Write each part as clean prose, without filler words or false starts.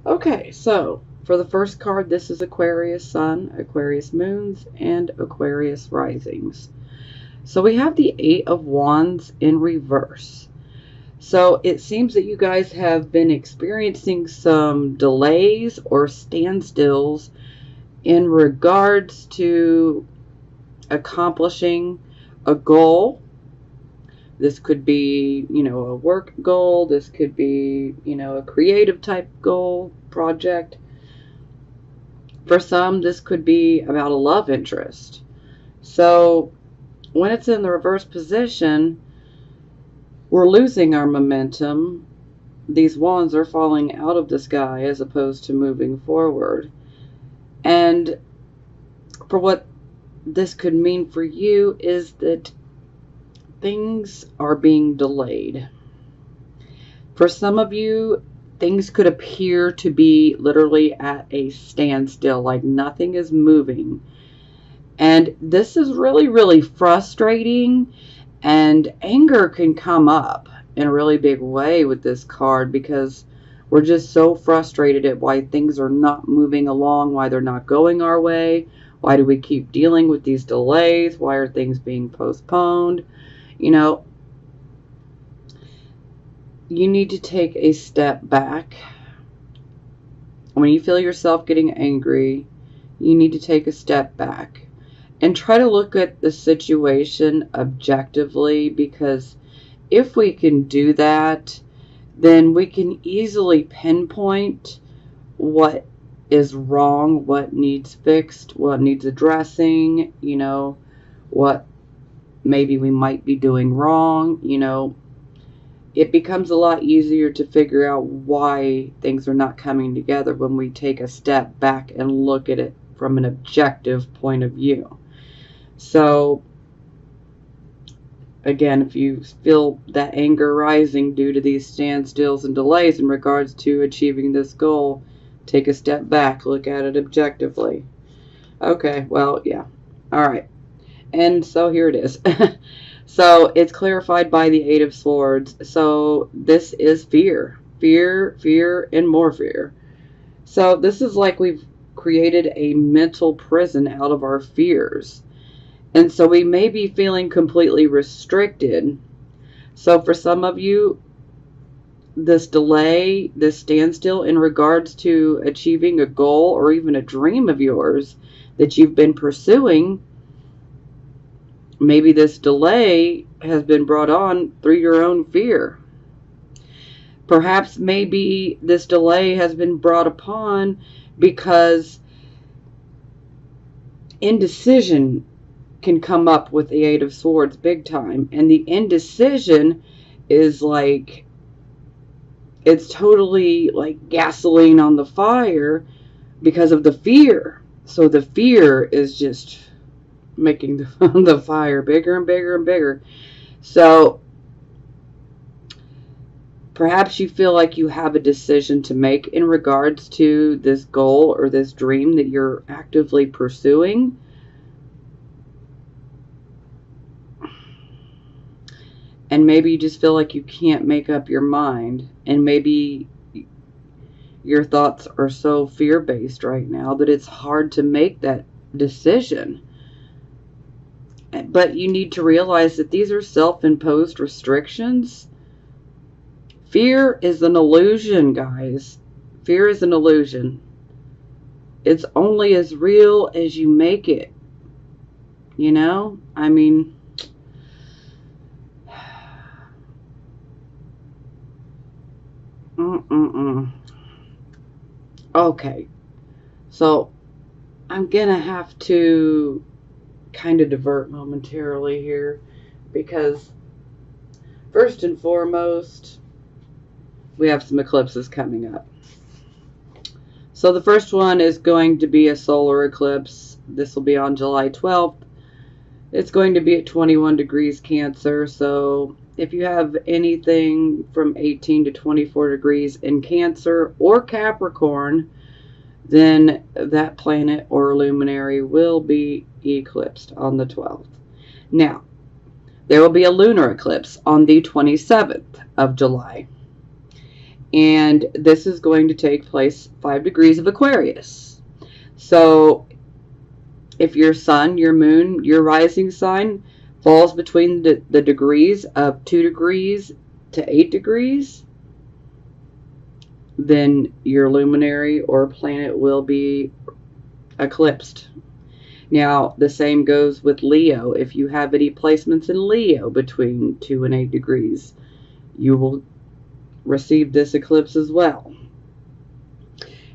Okay, so for the first card, this is Aquarius Sun, Aquarius Moons, and Aquarius Risings. So we have the Eight of Wands in reverse. So it seems that you guys have been experiencing some delays or standstills in regards to accomplishing a goal. This could be, a work goal. This could be, a creative type goal, project. For some, this could be about a love interest. So when it's in the reverse position, we're losing our momentum. These wands are falling out of the sky as opposed to moving forward. And for what this could mean for you is that things are being delayed. For some of you, things could appear to be literally at a standstill, like nothing is moving. And this is really, really frustrating, and anger can come up in a really big way with this card because we're just so frustrated at why things are not moving along, why they're not going our way. Why do we keep dealing with these delays? Why are things being postponed? You know, you need to take a step back. When you feel yourself getting angry, you need to take a step back and try to look at the situation objectively, because if we can do that, then we can easily pinpoint what is wrong, what needs fixed, what needs addressing, what maybe we might be doing wrong. It becomes a lot easier to figure out why things are not coming together when we take a step back and look at it from an objective point of view. So, again, if you feel that anger rising due to these standstills and delays in regards to achieving this goal, take a step back, look at it objectively. Okay, well, yeah. All right. And so here it is. So it's clarified by the Eight of Swords. So this is fear. Fear, fear, and more fear. So this is like we've created a mental prison out of our fears. And so we may be feeling completely restricted. So for some of you, this delay, this standstill in regards to achieving a goal or even a dream of yours that you've been pursuing, maybe this delay has been brought on through your own fear. Perhaps maybe this delay has been brought upon because indecision can come up with the Eight of Swords big time. And the indecision is like, it's totally like gasoline on the fire because of the fear. So the fear is just making the fire bigger and bigger and bigger. So perhaps you feel like you have a decision to make in regards to this goal or this dream that you're actively pursuing. And maybe you just feel like you can't make up your mind. And maybe your thoughts are so fear-based right now that it's hard to make that decision. But you need to realize that these are self-imposed restrictions. Fear is an illusion, guys. Fear is an illusion. It's only as real as you make it. I mean, okay. So I'm gonna have to kind of divert momentarily here, because first and foremost, we have some eclipses coming up. So the first one is going to be a solar eclipse. This will be on July 12th. It's going to be at 21 degrees Cancer. So if you have anything from 18 to 24 degrees in Cancer or Capricorn, then that planet or luminary will be eclipsed on the 12th. Now, there will be a lunar eclipse on the 27th of July. And this is going to take place 5 degrees of Aquarius. So if your sun, your moon, your rising sign falls between the degrees of 2 degrees to 8 degrees, then your luminary or planet will be eclipsed. Now, the same goes with Leo. If you have any placements in Leo between 2 and 8 degrees, you will receive this eclipse as well.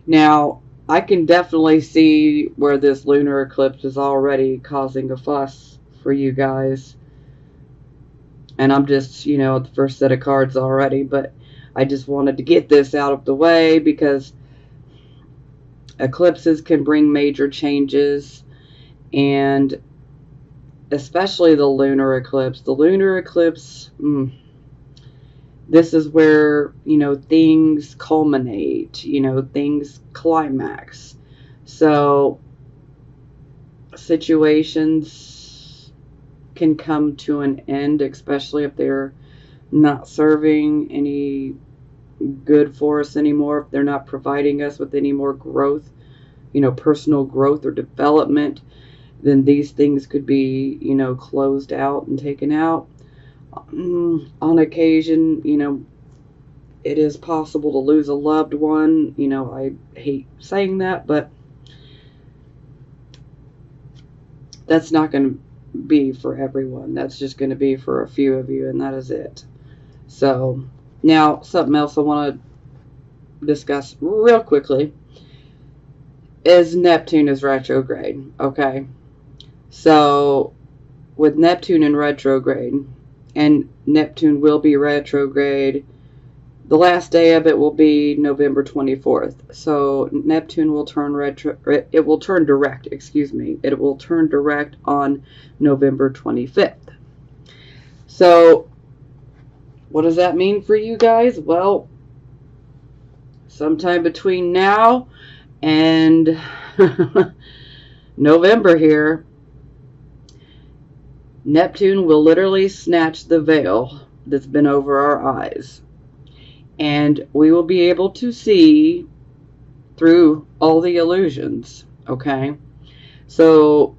Now, I can definitely see where this lunar eclipse is already causing a fuss for you guys. And I'm just, the first set of cards already, but I just wanted to get this out of the way because eclipses can bring major changes, and especially the lunar eclipse. The lunar eclipse, this is where, things culminate, things climax. So situations can come to an end, especially if they're not serving any good for us anymore, if they're not providing us with any more growth, personal growth or development, then these things could be, closed out and taken out. On occasion, it is possible to lose a loved one. I hate saying that, but that's not going to be for everyone. That's just going to be for a few of you, and that is it. So, now, something else I want to discuss real quickly is Neptune is retrograde, okay? So, with Neptune in retrograde, and Neptune will be retrograde, the last day of it will be November 24th. So, Neptune will turn it will turn direct, It will turn direct on November 25th. So, what does that mean for you guys? Well, sometime between now and November here, Neptune will literally snatch the veil that's been over our eyes. And we will be able to see through all the illusions, okay? So,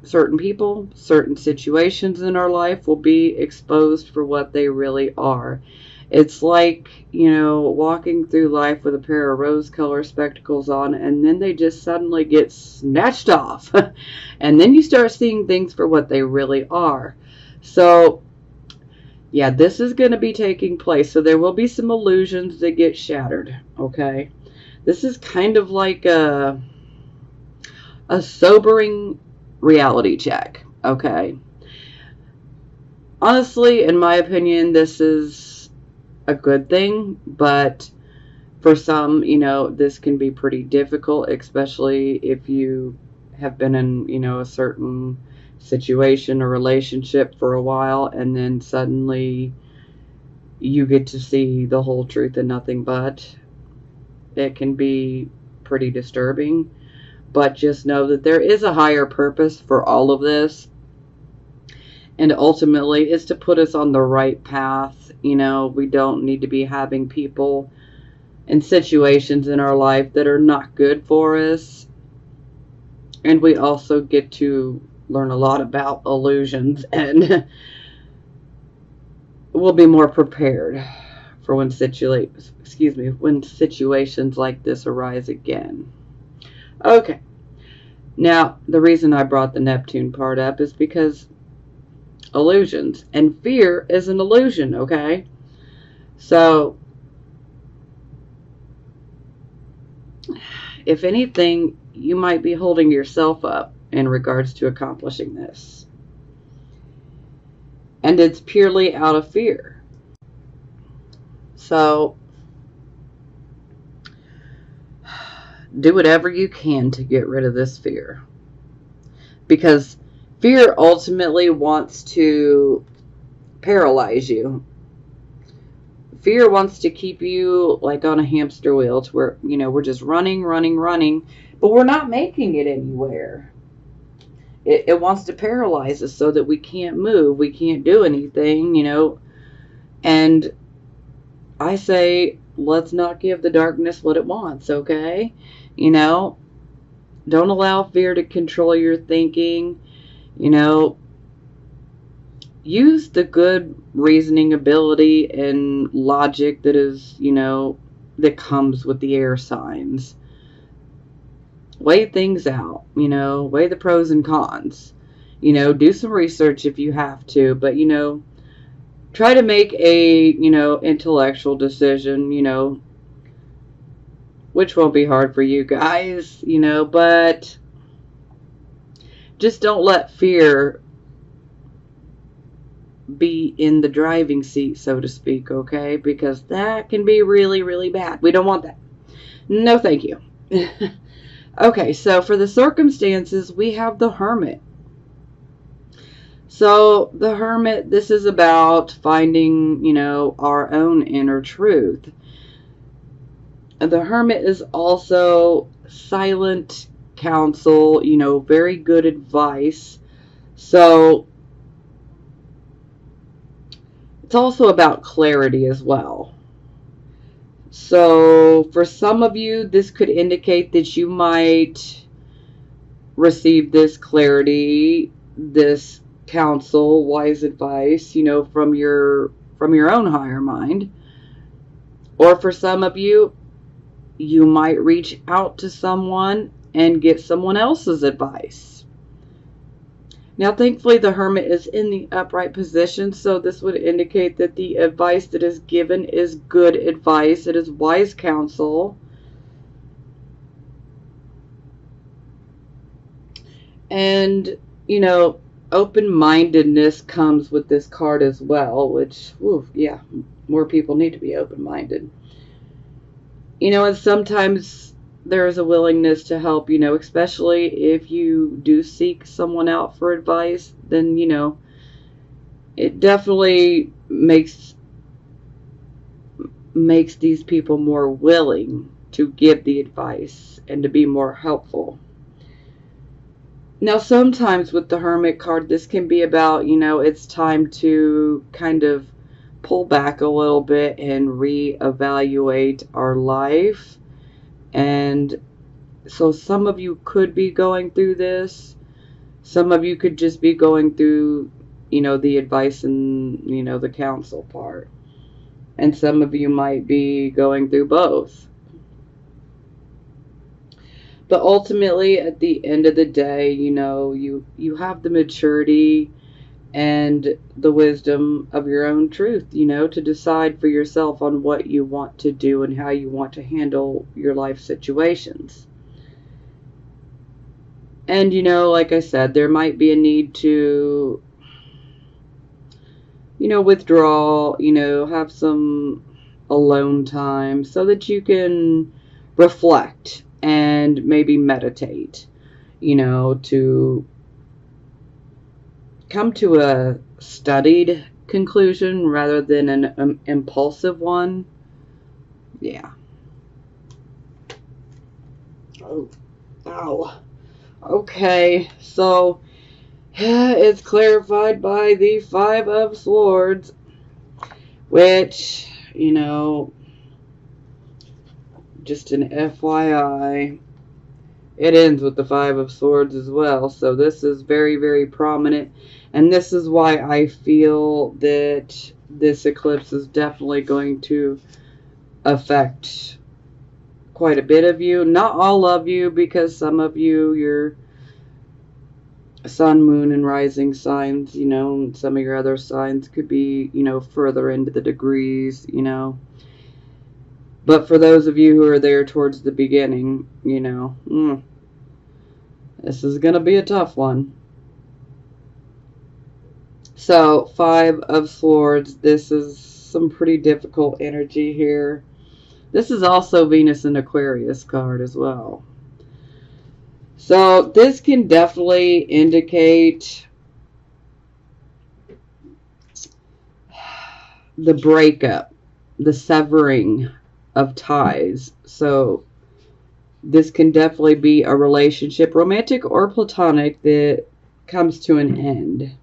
certain situations in our life will be exposed for what they really are. It's like, walking through life with a pair of rose-colored spectacles on, and then they just suddenly get snatched off. And then you start seeing things for what they really are. So, yeah, this is going to be taking place. So there will be some illusions that get shattered, okay? This is kind of like a sobering reality check, okay? Honestly, in my opinion, this is a good thing, but for some, this can be pretty difficult, especially if you have been in, a certain situation or relationship for a while, and then suddenly you get to see the whole truth and nothing but. It can be pretty disturbing, but just know that there is a higher purpose for all of this, and ultimately it's to put us on the right path. We don't need to be having people and situations in our life that are not good for us, and we also get to learn a lot about illusions, and we'll be more prepared for when situations like this arise again. Okay. Now, the reason I brought the Neptune part up is because illusions, and fear is an illusion, okay? So, if anything, you might be holding yourself up in regards to accomplishing this. And it's purely out of fear. So, do whatever you can to get rid of this fear. Because fear ultimately wants to paralyze you. Fear wants to keep you like on a hamster wheel, to where, we're just running, but we're not making it anywhere. It wants to paralyze us so that we can't move, we can't do anything, and I say, let's not give the darkness what it wants, okay? You know, don't allow fear to control your thinking. You know, use the good reasoning ability and logic that is, that comes with the air signs. Weigh things out, weigh the pros and cons. Do some research if you have to, but, try to make a, intellectual decision, which won't be hard for you guys, but just don't let fear be in the driving seat, so to speak, okay? Because that can be really, really bad. We don't want that. No, thank you. Okay, so for the circumstances, we have the Hermit. So the Hermit, this is about finding, our own inner truth. The Hermit is also silent counsel, very good advice. So it's also about clarity as well. So for some of you, this could indicate that you might receive this clarity, this counsel, wise advice, from your own higher mind. Or for some of you, you might reach out to someone and get someone else's advice. Now, thankfully, the Hermit is in the upright position, so this would indicate that the advice that is given is good advice. It is wise counsel. And, open-mindedness comes with this card as well, which, yeah, more people need to be open-minded. And sometimes there is a willingness to help, especially if you do seek someone out for advice, then, it definitely makes these people more willing to give the advice and to be more helpful. Now, sometimes with the Hermit card, this can be about, it's time to kind of pull back a little bit and reevaluate our life. And so some of you could be going through this. Some of you could just be going through, the advice and, the counsel part. And some of you might be going through both. But ultimately, at the end of the day, you have the maturity and the wisdom of your own truth, to decide for yourself on what you want to do and how you want to handle your life situations. And, like I said, there might be a need to, withdraw, have some alone time so that you can reflect and maybe meditate, to come to a studied conclusion rather than an impulsive one. Yeah. Oh, ow. Okay, so it's clarified by the Five of Swords, which, just an FYI, it ends with the Five of Swords as well. So this is very, very prominent. And this is why I feel that this eclipse is definitely going to affect quite a bit of you. Not all of you, because some of you, your sun, moon, and rising signs, some of your other signs could be, further into the degrees, But for those of you who are there towards the beginning, this is going to be a tough one. So, Five of Swords, this is some pretty difficult energy here. This is also Venus and Aquarius card as well. So, this can definitely indicate the breakup, the severing of ties. So, this can definitely be a relationship, romantic or platonic, that comes to an end.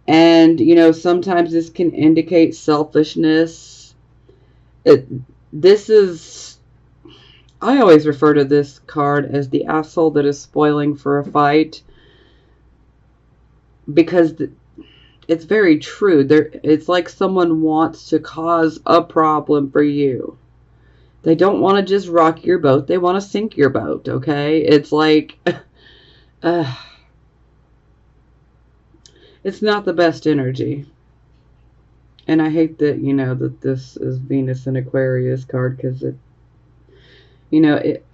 And, sometimes this can indicate selfishness It, this is, I always refer to this card as the asshole that is spoiling for a fight, because it's very true. It's like someone wants to cause a problem for you. They don't want to just rock your boat. They want to sink your boat, okay? It's like, it's not the best energy. And I hate that, that this is Venus and Aquarius card, because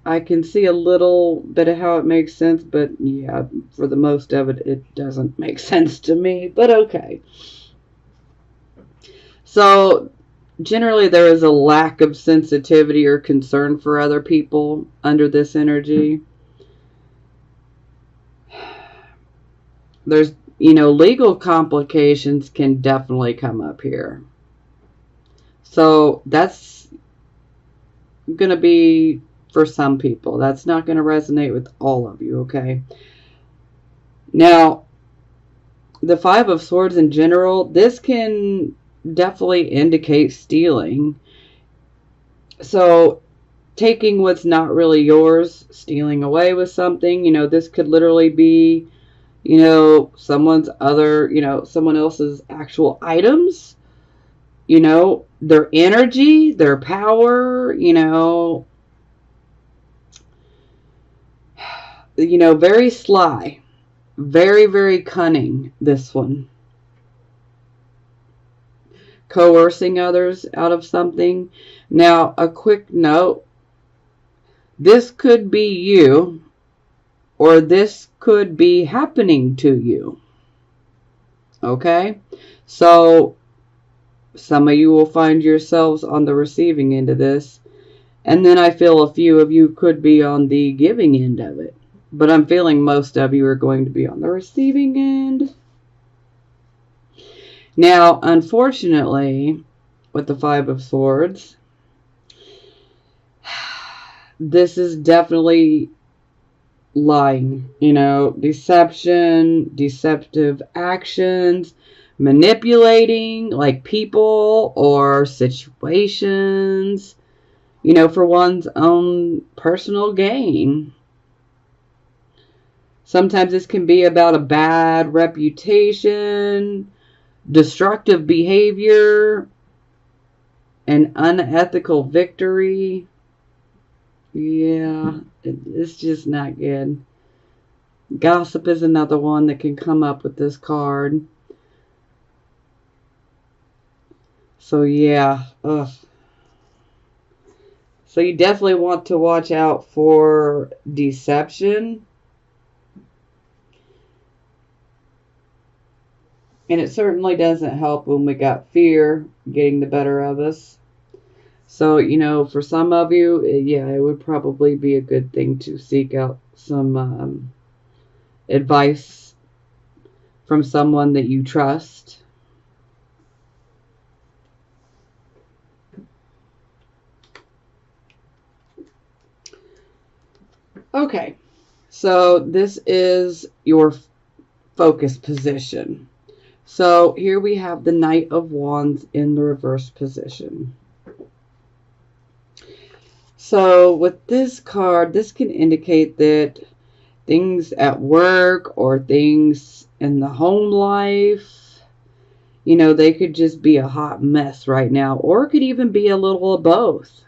I can see a little bit of how it makes sense, but yeah, for the most of it, it doesn't make sense to me, but okay. So, generally, there is a lack of sensitivity or concern for other people under this energy. There's, legal complications can definitely come up here. So, that's going to be for some people. That's not going to resonate with all of you, okay? Now, the Five of Swords in general, this can definitely indicate stealing. So, taking what's not really yours, stealing away with something, this could literally be, someone else's actual items, their energy, their power, very sly, very, very cunning, this one. Coercing others out of something. Now, a quick note. This could be you, or this could be happening to you. Okay? So, some of you will find yourselves on the receiving end of this. And then I feel a few of you could be on the giving end of it. But I'm feeling most of you are going to be on the receiving end. Now, unfortunately, with the Five of Swords, this is definitely lying, deception, deceptive actions, manipulating like people or situations, for one's own personal gain. Sometimes this can be about a bad reputation, destructive behavior, an unethical victory. Yeah, it's just not good. Gossip is another one that can come up with this card. So yeah, ugh. So you definitely want to watch out for deception. And it certainly doesn't help when we got fear getting the better of us. So, for some of you, yeah, it would probably be a good thing to seek out some advice from someone that you trust. Okay, so this is your focus position. So here we have the Knight of Wands in the reverse position. So with this card, this can indicate that things at work or things in the home life, they could just be a hot mess right now, or it could even be a little of both.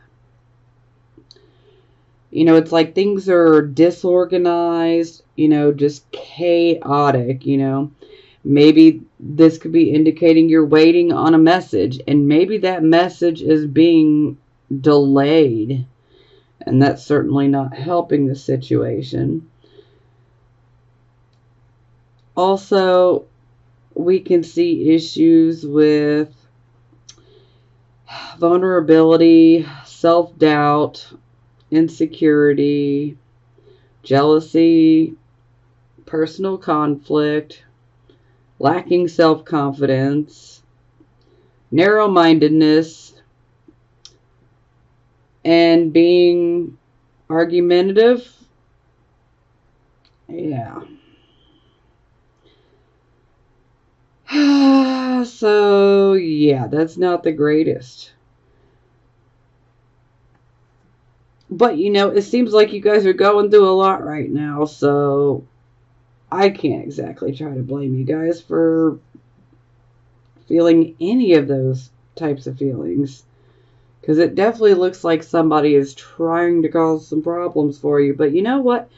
It's like things are disorganized, just chaotic, Maybe this could be indicating you're waiting on a message, and maybe that message is being delayed, and that's certainly not helping the situation. Also, we can see issues with vulnerability, self-doubt, insecurity, jealousy, personal conflict, lacking self-confidence, narrow-mindedness, and being argumentative. Yeah. So, yeah, that's not the greatest. But, you know, it seems like you guys are going through a lot right now, so I can't exactly try to blame you guys for feeling any of those types of feelings. Because it definitely looks like somebody is trying to cause some problems for you. But you know what?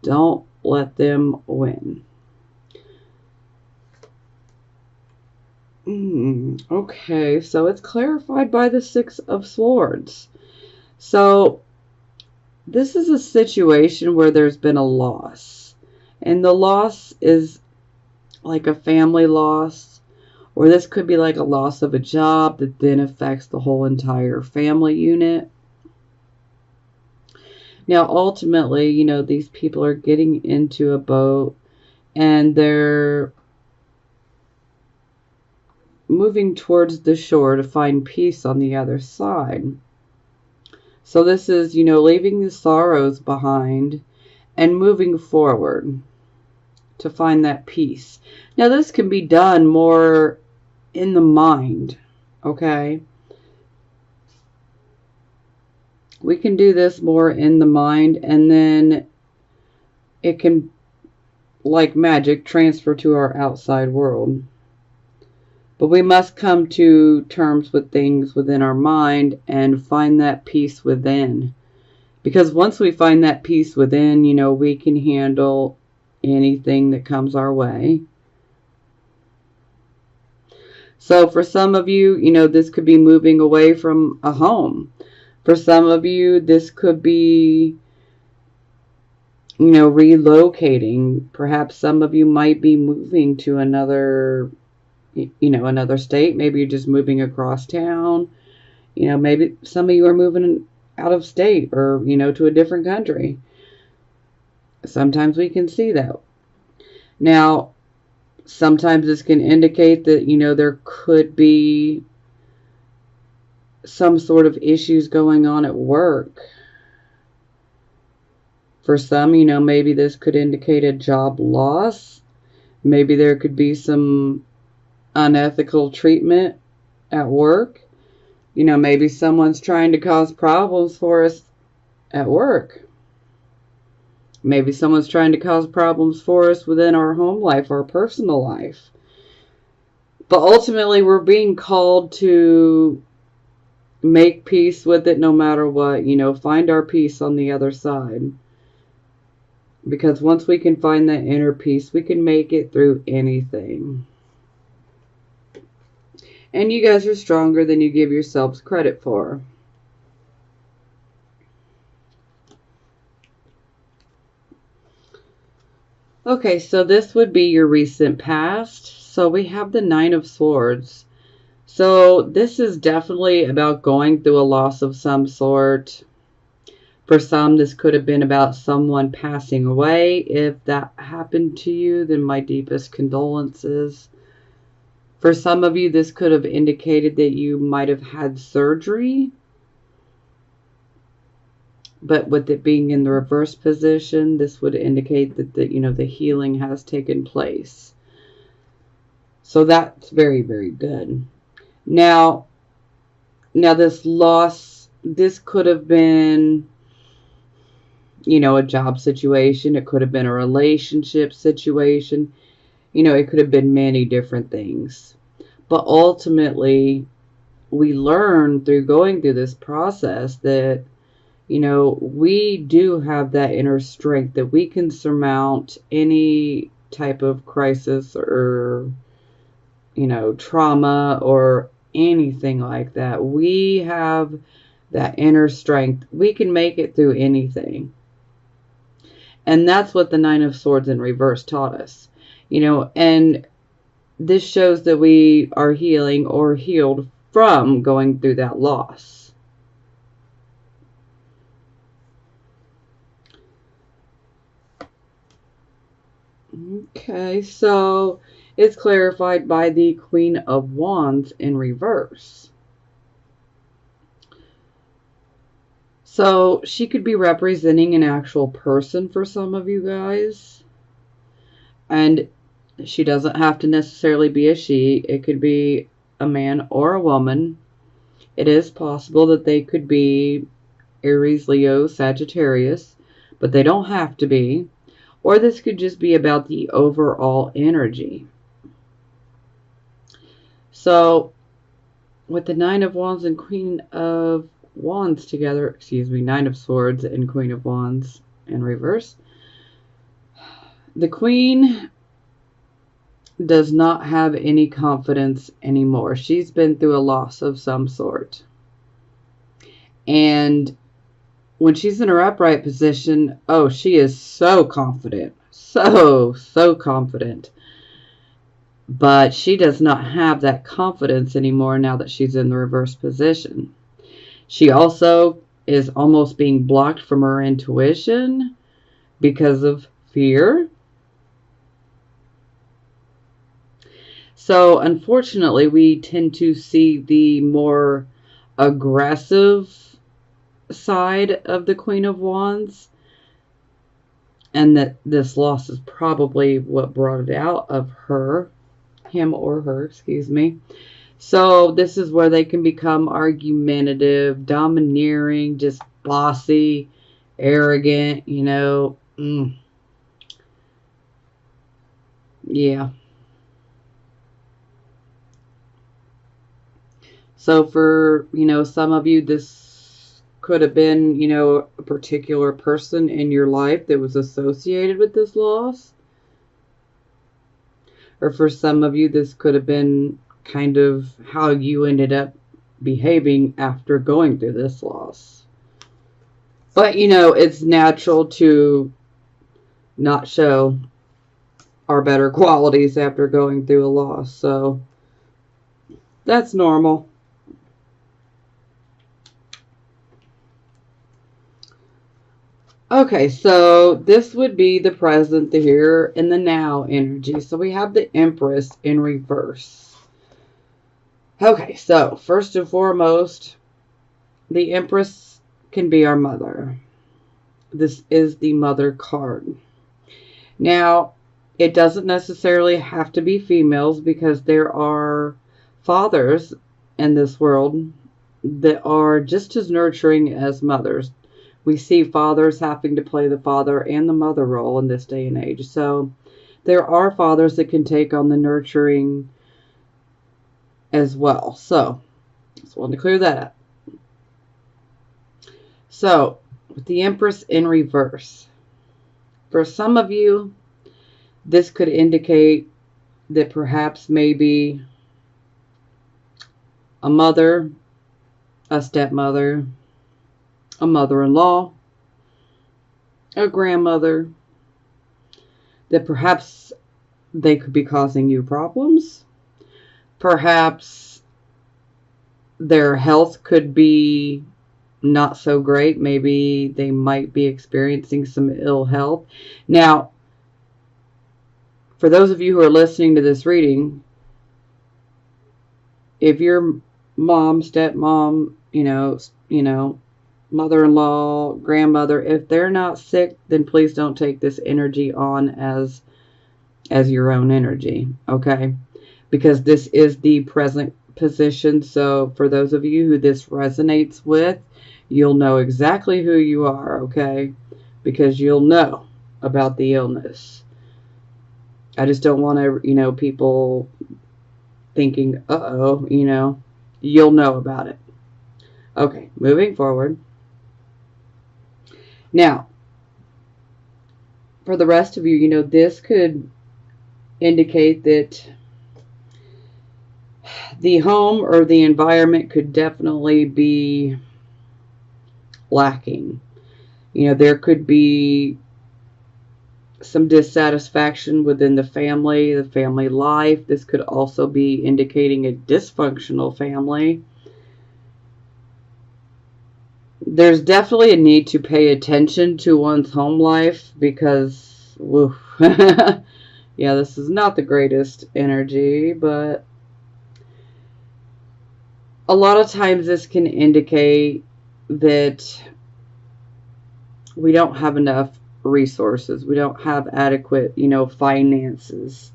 Don't let them win. Okay, so it's clarified by the Six of Swords. So this is a situation where there's been a loss. And the loss is like a family loss. Or this could be like a loss of a job that then affects the whole entire family unit. Now, ultimately, you know, these people are getting into a boat and they're moving towards the shore to find peace on the other side. So this is, you know, leaving the sorrows behind and moving forward to find that peace. Now, this can be done more in the mind, okay? We can do this more in the mind, and then it can, like magic, transfer to our outside world. But we must come to terms with things within our mind and find that peace within. Because once we find that peace within, you know, we can handle anything that comes our way. So for some of you, you know, this could be moving away from a home. For some of you, this could be, you know, relocating. Perhaps some of you might be moving to another, you know, another state. Maybe you're just moving across town. You know, maybe some of you are moving out of state or, you know, to a different country. Sometimes we can see that. Now, sometimes this can indicate that, you know, there could be some sort of issues going on at work. For some, you know, maybe this could indicate a job loss. Maybe there could be some unethical treatment at work. You know, maybe someone's trying to cause problems for us at work. Maybe someone's trying to cause problems for us within our home life, our personal life. But ultimately, we're being called to make peace with it no matter what. You know, find our peace on the other side. Because once we can find that inner peace, we can make it through anything. And you guys are stronger than you give yourselves credit for. Okay, so this would be your recent past. So we have the Nine of Swords. So this is definitely about going through a loss of some sort. For some, this could have been about someone passing away. If that happened to you, then my deepest condolences. For some of you, this could have indicated that you might have had surgery. But with it being in the reverse position, this would indicate that the healing has taken place. So that's very, very good. Now this loss, this could have been, you know, a job situation. It could have been a relationship situation. You know, it could have been many different things. But ultimately, we learn through going through this process that, you know, we do have that inner strength that we can surmount any type of crisis or, you know, trauma or anything like that. We have that inner strength. We can make it through anything. And that's what the Nine of Swords in reverse taught us. You know, and this shows that we are healing or healed from going through that loss. Okay, so it's clarified by the Queen of Wands in reverse. So she could be representing an actual person for some of you guys. And she doesn't have to necessarily be a she. It could be a man or a woman. It is possible that they could be Aries, Leo, Sagittarius, but they don't have to be. Or this could just be about the overall energy. So, with the Nine of Wands and Queen of Wands together, excuse me, Nine of Swords and Queen of Wands in reverse, the Queen does not have any confidence anymore. She's been through a loss of some sort. And when she's in her upright position, oh, she is so confident. So confident. But she does not have that confidence anymore now that she's in the reverse position. She also is almost being blocked from her intuition because of fear. So unfortunately, we tend to see the more aggressive side of the Queen of Wands, and that this loss is probably what brought it out of her, him or her, excuse me. So this is where they can become argumentative, domineering, just bossy, arrogant, you know. Yeah. So for, you know, some of you, this could have been, you know, a particular person in your life that was associated with this loss. Or for some of you, this could have been kind of how you ended up behaving after going through this loss. But, you know, it's natural to not show our better qualities after going through a loss. So that's normal. Okay, so this would be the present, the here, and the now energy. So we have the Empress in reverse. Okay, so first and foremost, the Empress can be our mother. This is the mother card. Now, it doesn't necessarily have to be females, because there are fathers in this world that are just as nurturing as mothers. We see fathers having to play the father and the mother role in this day and age. So there are fathers that can take on the nurturing as well. So just wanted to clear that up. So with the Empress in reverse, for some of you, this could indicate that perhaps maybe a mother, a stepmother, a mother-in-law, a grandmother, that perhaps they could be causing you problems. Perhaps their health could be not so great. Maybe they might be experiencing some ill health. Now, for those of you who are listening to this reading, if your mom, stepmom, you know, mother-in-law, grandmother, if they're not sick, then please don't take this energy on as your own energy, okay? Because this is the present position. So for those of you who this resonates with, you'll know exactly who you are, okay? Because you'll know about the illness. I just don't want to, you know, people thinking, uh-oh, you know, you'll know about it. Okay, moving forward. Now, for the rest of you, you know, this could indicate that the home or the environment could definitely be lacking. You know, there could be some dissatisfaction within the family life. This could also be indicating a dysfunctional family. There's definitely a need to pay attention to one's home life, because, woof, yeah, this is not the greatest energy, but a lot of times this can indicate that we don't have enough resources. We don't have adequate, you know, finances.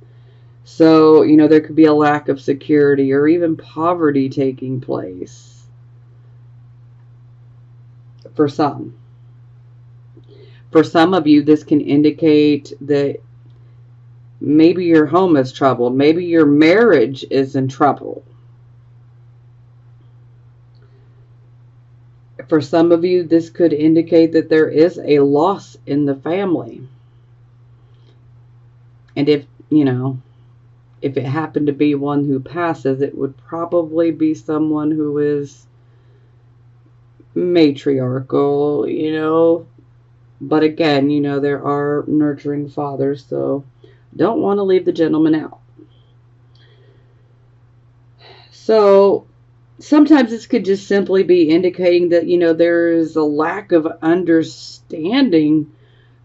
So, you know, there could be a lack of security or even poverty taking place. for some. For some of you, this can indicate that maybe your home is troubled. Maybe your marriage is in trouble. For some of you, this could indicate that there is a loss in the family. And if, if it happened to be one who passes, it would probably be someone who is matriarchal, But again, there are nurturing fathers, so don't want to leave the gentleman out. So sometimes this could just simply be indicating that, there is a lack of understanding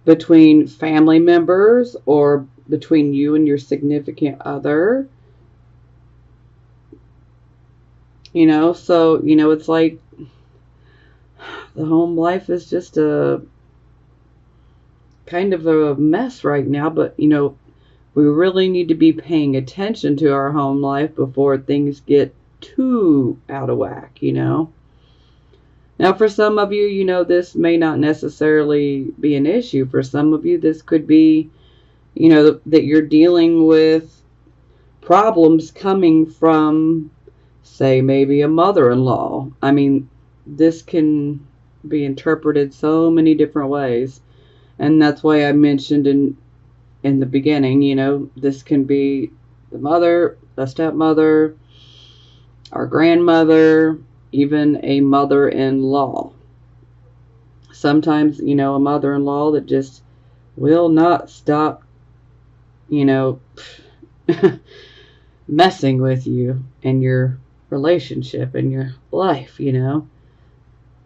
between family members or between you and your significant other. So, it's like the home life is just a kind of a mess right now, but, we really need to be paying attention to our home life before things get too out of whack, Now, for some of you, this may not necessarily be an issue. For some of you, this could be, that you're dealing with problems coming from, say, maybe a mother-in-law. I mean, this can be interpreted so many different ways. And that's why I mentioned in the beginning, this can be the mother, the stepmother, our grandmother, even a mother-in-law. Sometimes, a mother-in-law that just will not stop, messing with you and your relationship and your life,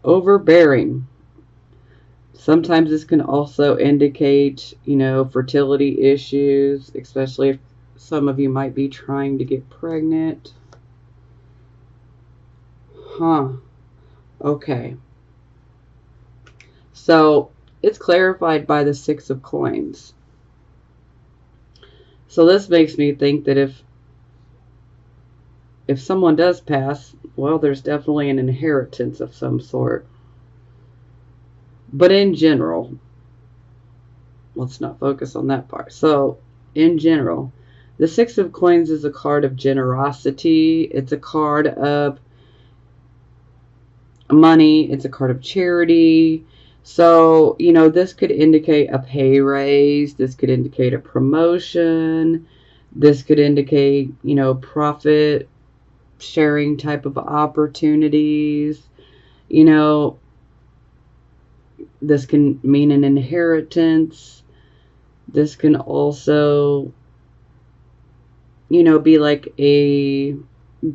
overbearing. Sometimes this can also indicate, fertility issues, especially if some of you might be trying to get pregnant. Okay. So it's clarified by the Six of Coins. So this makes me think that if someone does pass, well, there's definitely an inheritance of some sort. But in general, let's not focus on that part. So, in general, the Six of Coins is a card of generosity. It's a card of money. It's a card of charity. So, this could indicate a pay raise. This could indicate a promotion. This could indicate, profit sharing type of opportunities. This can mean an inheritance. This can also, be like a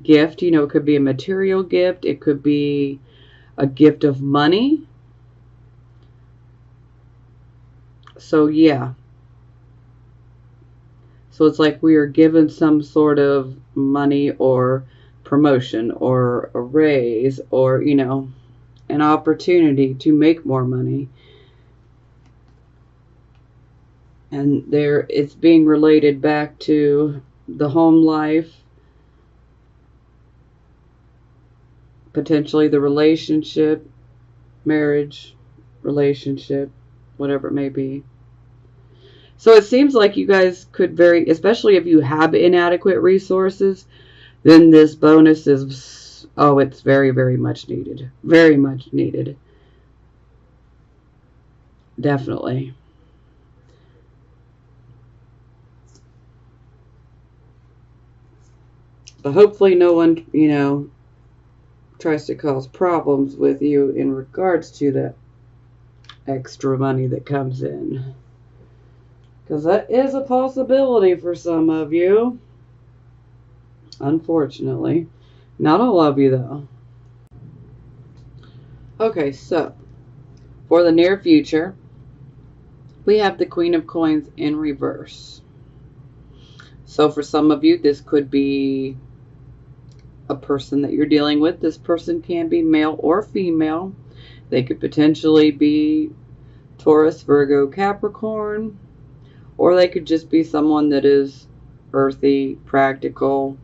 gift. It could be a material gift. It could be a gift of money. So, yeah. So it's like we are given some sort of money or promotion or a raise or, an opportunity to make more money. And it's being related back to the home life, potentially the relationship, marriage, relationship, whatever it may be. So it seems like you guys could especially if you have inadequate resources, then this bonus is, it's very, very much needed. Very much needed. Definitely. But hopefully no one, tries to cause problems with you in regards to the extra money that comes in. Because that is a possibility for some of you. Unfortunately. Not all of you, though. Okay, so for the near future, we have the Queen of Coins in reverse. So for some of you, this could be a person that you're dealing with. This person can be male or female. They could potentially be Taurus, Virgo, Capricorn, or they could just be someone that is earthy, practical.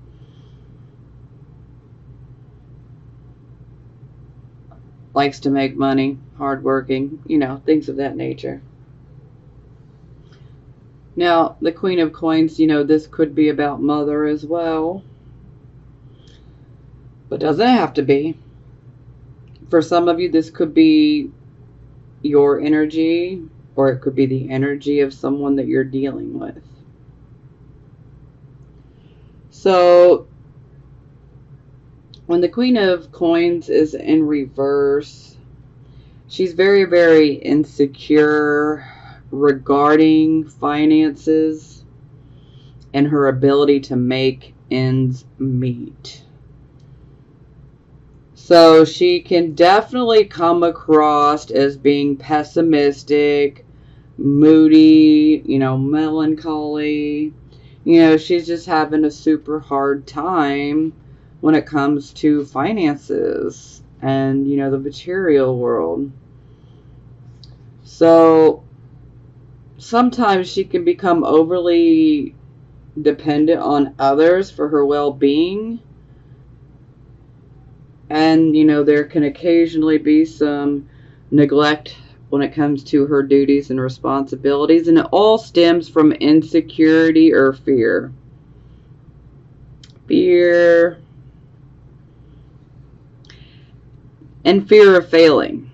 likes to make money, hardworking, things of that nature. Now, the Queen of Coins, this could be about mother as well, but doesn't have to be. For some of you, this could be your energy, or it could be the energy of someone that you're dealing with. So, when the Queen of Coins is in reverse, she's very, very insecure regarding finances and her ability to make ends meet. So she can definitely come across as being pessimistic, moody, melancholy. She's just having a super hard time when it comes to finances and, the material world. So sometimes she can become overly dependent on others for her well-being. And, there can occasionally be some neglect when it comes to her duties and responsibilities. And it all stems from insecurity or fear. Fear. And fear of failing.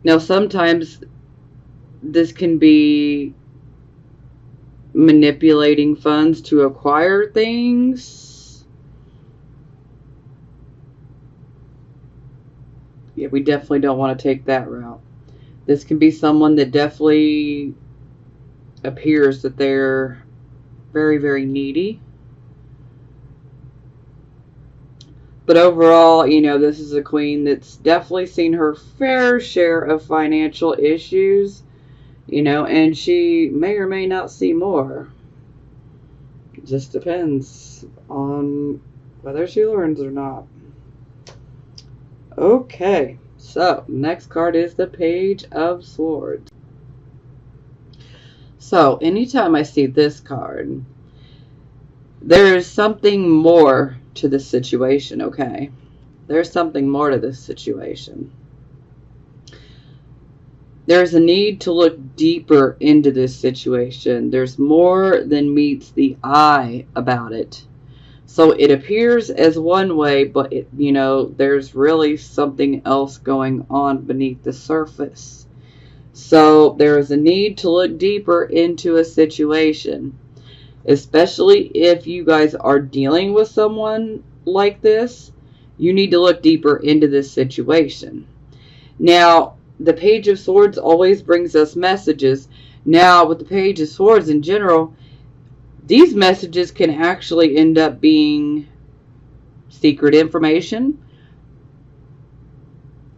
Now, sometimes this can be manipulating funds to acquire things. Yeah, we definitely don't want to take that route. This can be someone that definitely appears that they're very, very needy. But overall, this is a queen that's definitely seen her fair share of financial issues, and she may or may not see more. It just depends on whether she learns or not. Okay, so next card is the Page of Swords. So anytime I see this card, there is something more to this situation, okay? There's something more to this situation. There's a need to look deeper into this situation. There's more than meets the eye about it. So it appears as one way, but there's really something else going on beneath the surface. So there is a need to look deeper into a situation, especially if you guys are dealing with someone like this. You need to look deeper into this situation. Now, the Page of Swords always brings us messages. Now, with the Page of Swords in general, these messages can actually end up being secret information,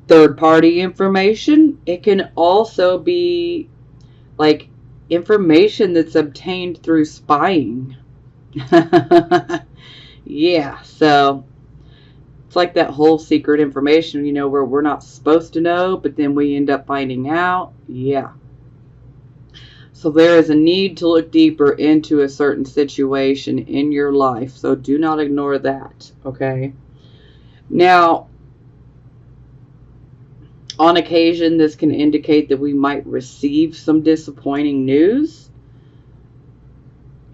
third-party information. It can also be like information that's obtained through spying. Yeah, so it's like that whole secret information, where we're not supposed to know, but then we end up finding out. Yeah. So there is a need to look deeper into a certain situation in your life. So do not ignore that, okay? Now, on occasion, this can indicate that we might receive some disappointing news.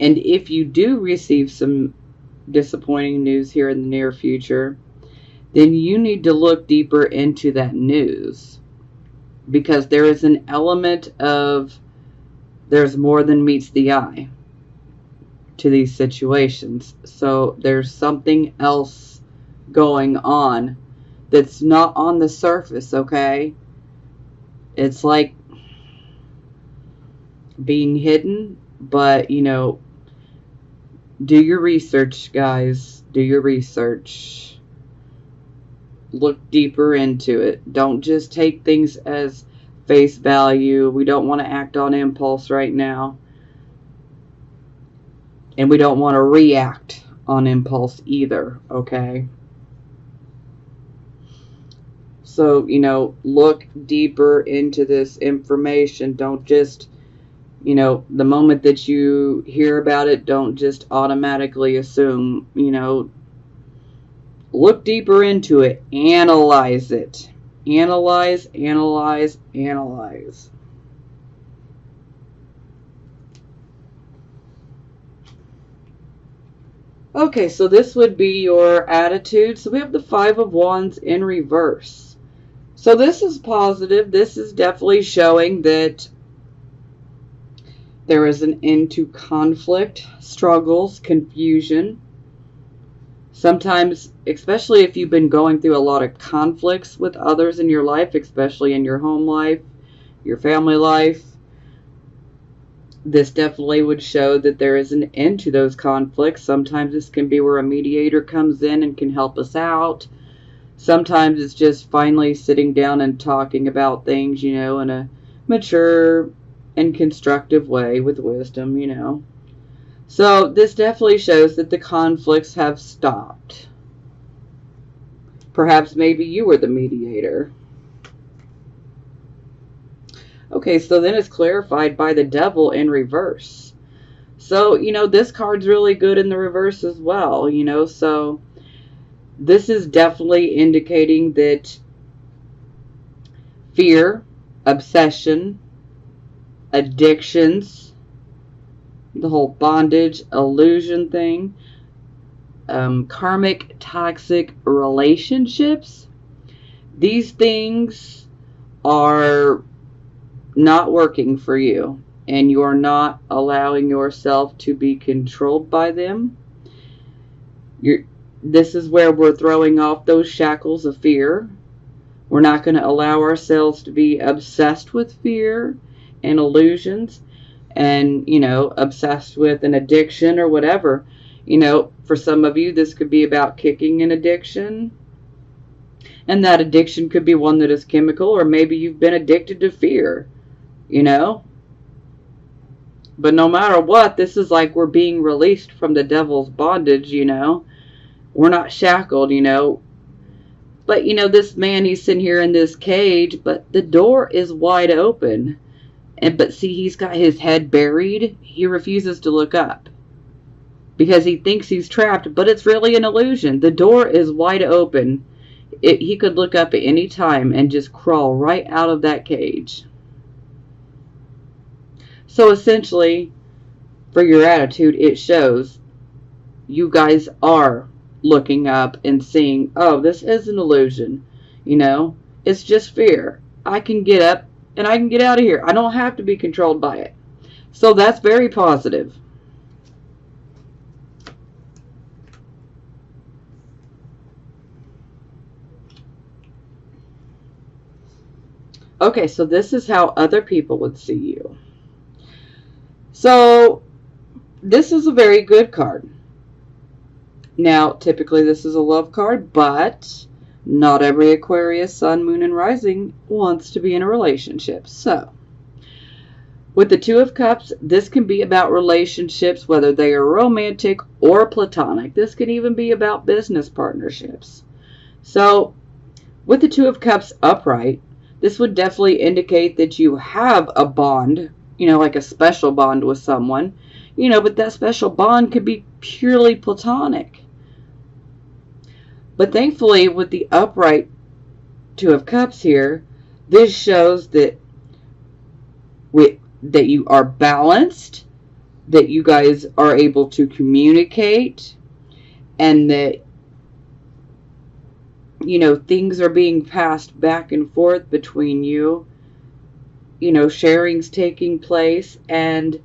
And if you do receive some disappointing news here in the near future, then you need to look deeper into that news, because there is an element of there's more than meets the eye to these situations. So there's something else going on that's not on the surface, okay? It's like being hidden, but, do your research, guys. Do your research. Look deeper into it. Don't just take things as face value. We don't want to act on impulse right now. And we don't want to react on impulse either, okay? So, look deeper into this information. Don't just, the moment that you hear about it, don't just automatically assume, Look deeper into it. Analyze it. Analyze, analyze, analyze. Okay, so this would be your attitude. So we have the Five of Wands in reverse. So this is positive. This is definitely showing that there is an end to conflict, struggles, confusion. Sometimes, especially if you've been going through a lot of conflicts with others in your life, especially in your home life, your family life, this definitely would show that there is an end to those conflicts. Sometimes this can be where a mediator comes in and can help us out. Sometimes it's just finally sitting down and talking about things, in a mature and constructive way with wisdom. So this definitely shows that the conflicts have stopped. Perhaps maybe you were the mediator. Okay, so then it's clarified by the Devil in reverse. So, this card's really good in the reverse as well, so this is definitely indicating that fear, obsession, addictions, the whole bondage, illusion thing, karmic, toxic relationships, these things are not working for you, and you are not allowing yourself to be controlled by them. This is where we're throwing off those shackles of fear. We're not going to allow ourselves to be obsessed with fear and illusions and, obsessed with an addiction or whatever. For some of you, this could be about kicking an addiction. And that addiction could be one that is chemical, or maybe you've been addicted to fear, But no matter what, this is like we're being released from the devil's bondage, We're not shackled, But, this man, he's sitting here in this cage, but the door is wide open. But see, he's got his head buried. He refuses to look up because he thinks he's trapped, but it's really an illusion. The door is wide open. He could look up at any time and just crawl right out of that cage. So essentially, for your attitude, it shows you guys are looking up and seeing, oh, this is an illusion. It's just fear. I can get up and I can get out of here. I don't have to be controlled by it. So that's very positive. Okay, so this is how other people would see you. So this is a very good card. Now, typically this is a love card, but not every Aquarius, Sun, Moon, and Rising wants to be in a relationship. So, with the Two of Cups, this can be about relationships, whether they are romantic or platonic. This can even be about business partnerships. So, with the Two of Cups upright, this would definitely indicate that you have a bond, like a special bond with someone, but that special bond could be purely platonic. But thankfully, with the upright Two of Cups here, this shows that that you are balanced, that you guys are able to communicate, and that, things are being passed back and forth between you. Sharing's taking place, and,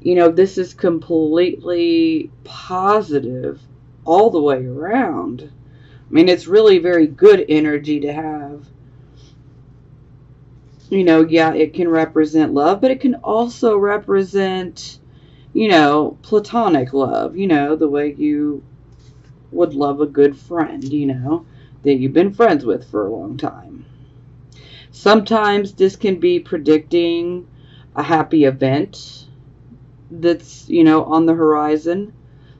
this is completely positive all the way around. I mean, it's really very good energy to have. Yeah, it can represent love, but it can also represent, platonic love, the way you would love a good friend, that you've been friends with for a long time. Sometimes this can be predicting a happy event that's, on the horizon.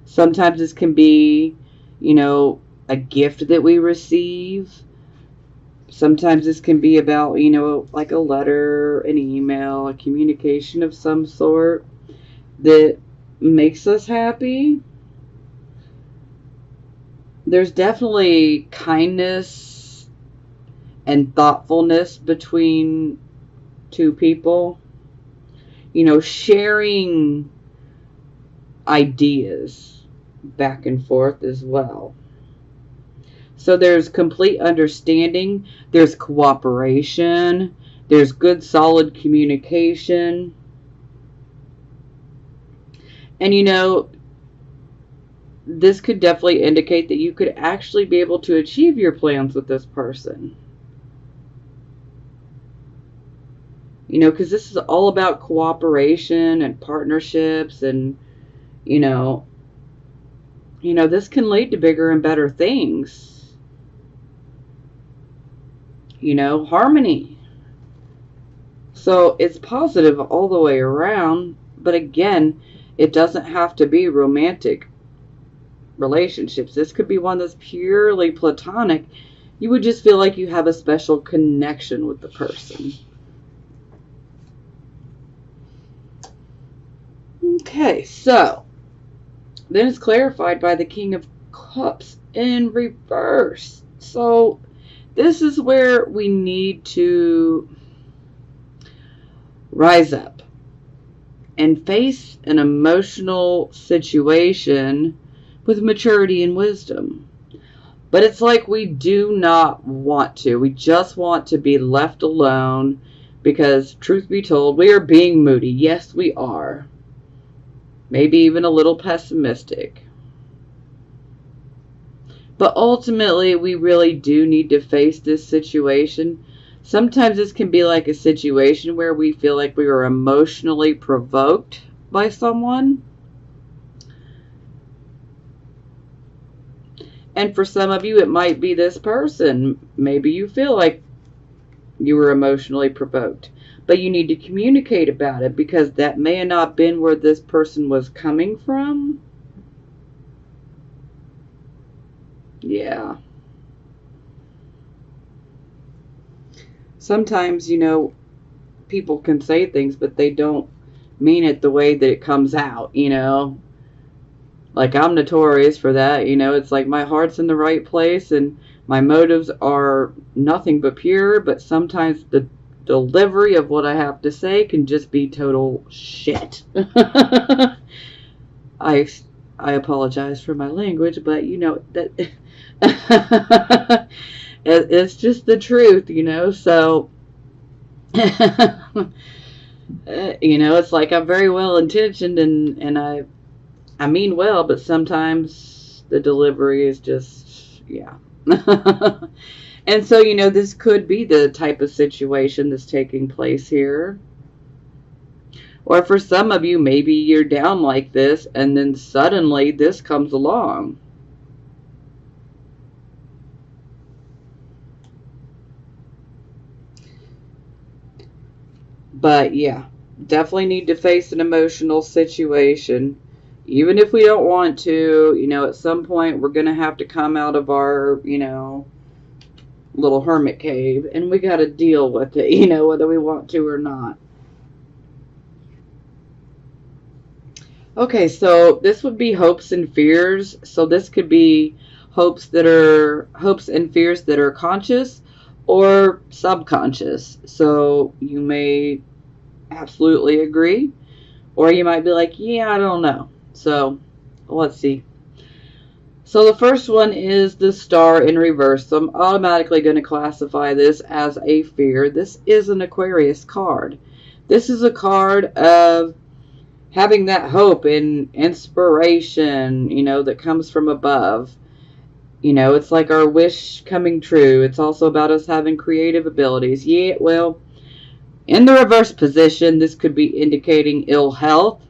Sometimes this can be, a gift that we receive. Sometimes this can be about, like a letter, an email, a communication of some sort that makes us happy. There's definitely kindness and thoughtfulness between two people. You know, sharing ideas back and forth as well. So there's complete understanding, there's cooperation, there's good solid communication. And you know, this could definitely indicate that you could actually be able to achieve your plans with this person. You know, because this is all about cooperation and partnerships, and you know, this can lead to bigger and better things. You know, harmony. So it's positive all the way around, but again, it doesn't have to be romantic relationships. This could be one that's purely platonic. You would just feel like you have a special connection with the person. Okay, so then it's clarified by the King of Cups in reverse. So this is where we need to rise up and face an emotional situation with maturity and wisdom. But it's like we do not want to. We just want to be left alone because, truth be told, we are being moody. Yes, we are. Maybe even a little pessimistic. But ultimately, we really do need to face this situation. Sometimes this can be like a situation where we feel like we were emotionally provoked by someone. And for some of you, it might be this person. Maybe you feel like you were emotionally provoked. But you need to communicate about it, because that may have not been where this person was coming from. Yeah. Sometimes, you know, people can say things, but they don't mean it the way that it comes out, you know. Like, I'm notorious for that, you know. It's like my heart's in the right place and my motives are nothing but pure, but sometimes the delivery of what I have to say can just be total shit. I apologize for my language, but you know that it's just the truth, you know. So you know, it's like I'm very well intentioned and I mean well, but sometimes the delivery is just, yeah. And so, you know, this could be the type of situation that's taking place here. Or for some of you, maybe you're down like this and then suddenly this comes along. But yeah, definitely need to face an emotional situation. Even if we don't want to, you know, at some point we're going to have to come out of our, you know, little hermit cave, and we got to deal with it, you know, whether we want to or not. Okay, so this would be hopes and fears. So this could be hopes and fears that are conscious or subconscious. So you may absolutely agree, or you might be like, yeah, I don't know. So let's see. So the first one is the Star in reverse. So I'm automatically going to classify this as a fear. This is an Aquarius card. This is a card of having that hope and inspiration, you know, that comes from above. You know, it's like our wish coming true. It's also about us having creative abilities. Yeah, well, in the reverse position, this could be indicating ill health.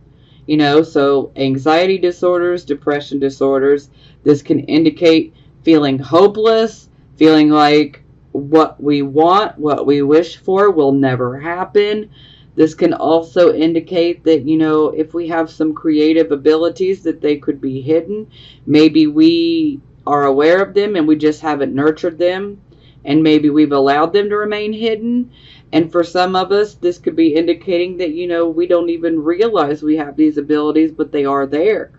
You know, so anxiety disorders, depression disorders. This can indicate feeling hopeless, feeling like what we want, what we wish for will never happen. This can also indicate that, you know, if we have some creative abilities, that they could be hidden. Maybe we are aware of them and we just haven't nurtured them. And maybe we've allowed them to remain hidden. And for some of us, this could be indicating that, you know, we don't even realize we have these abilities, but they are there.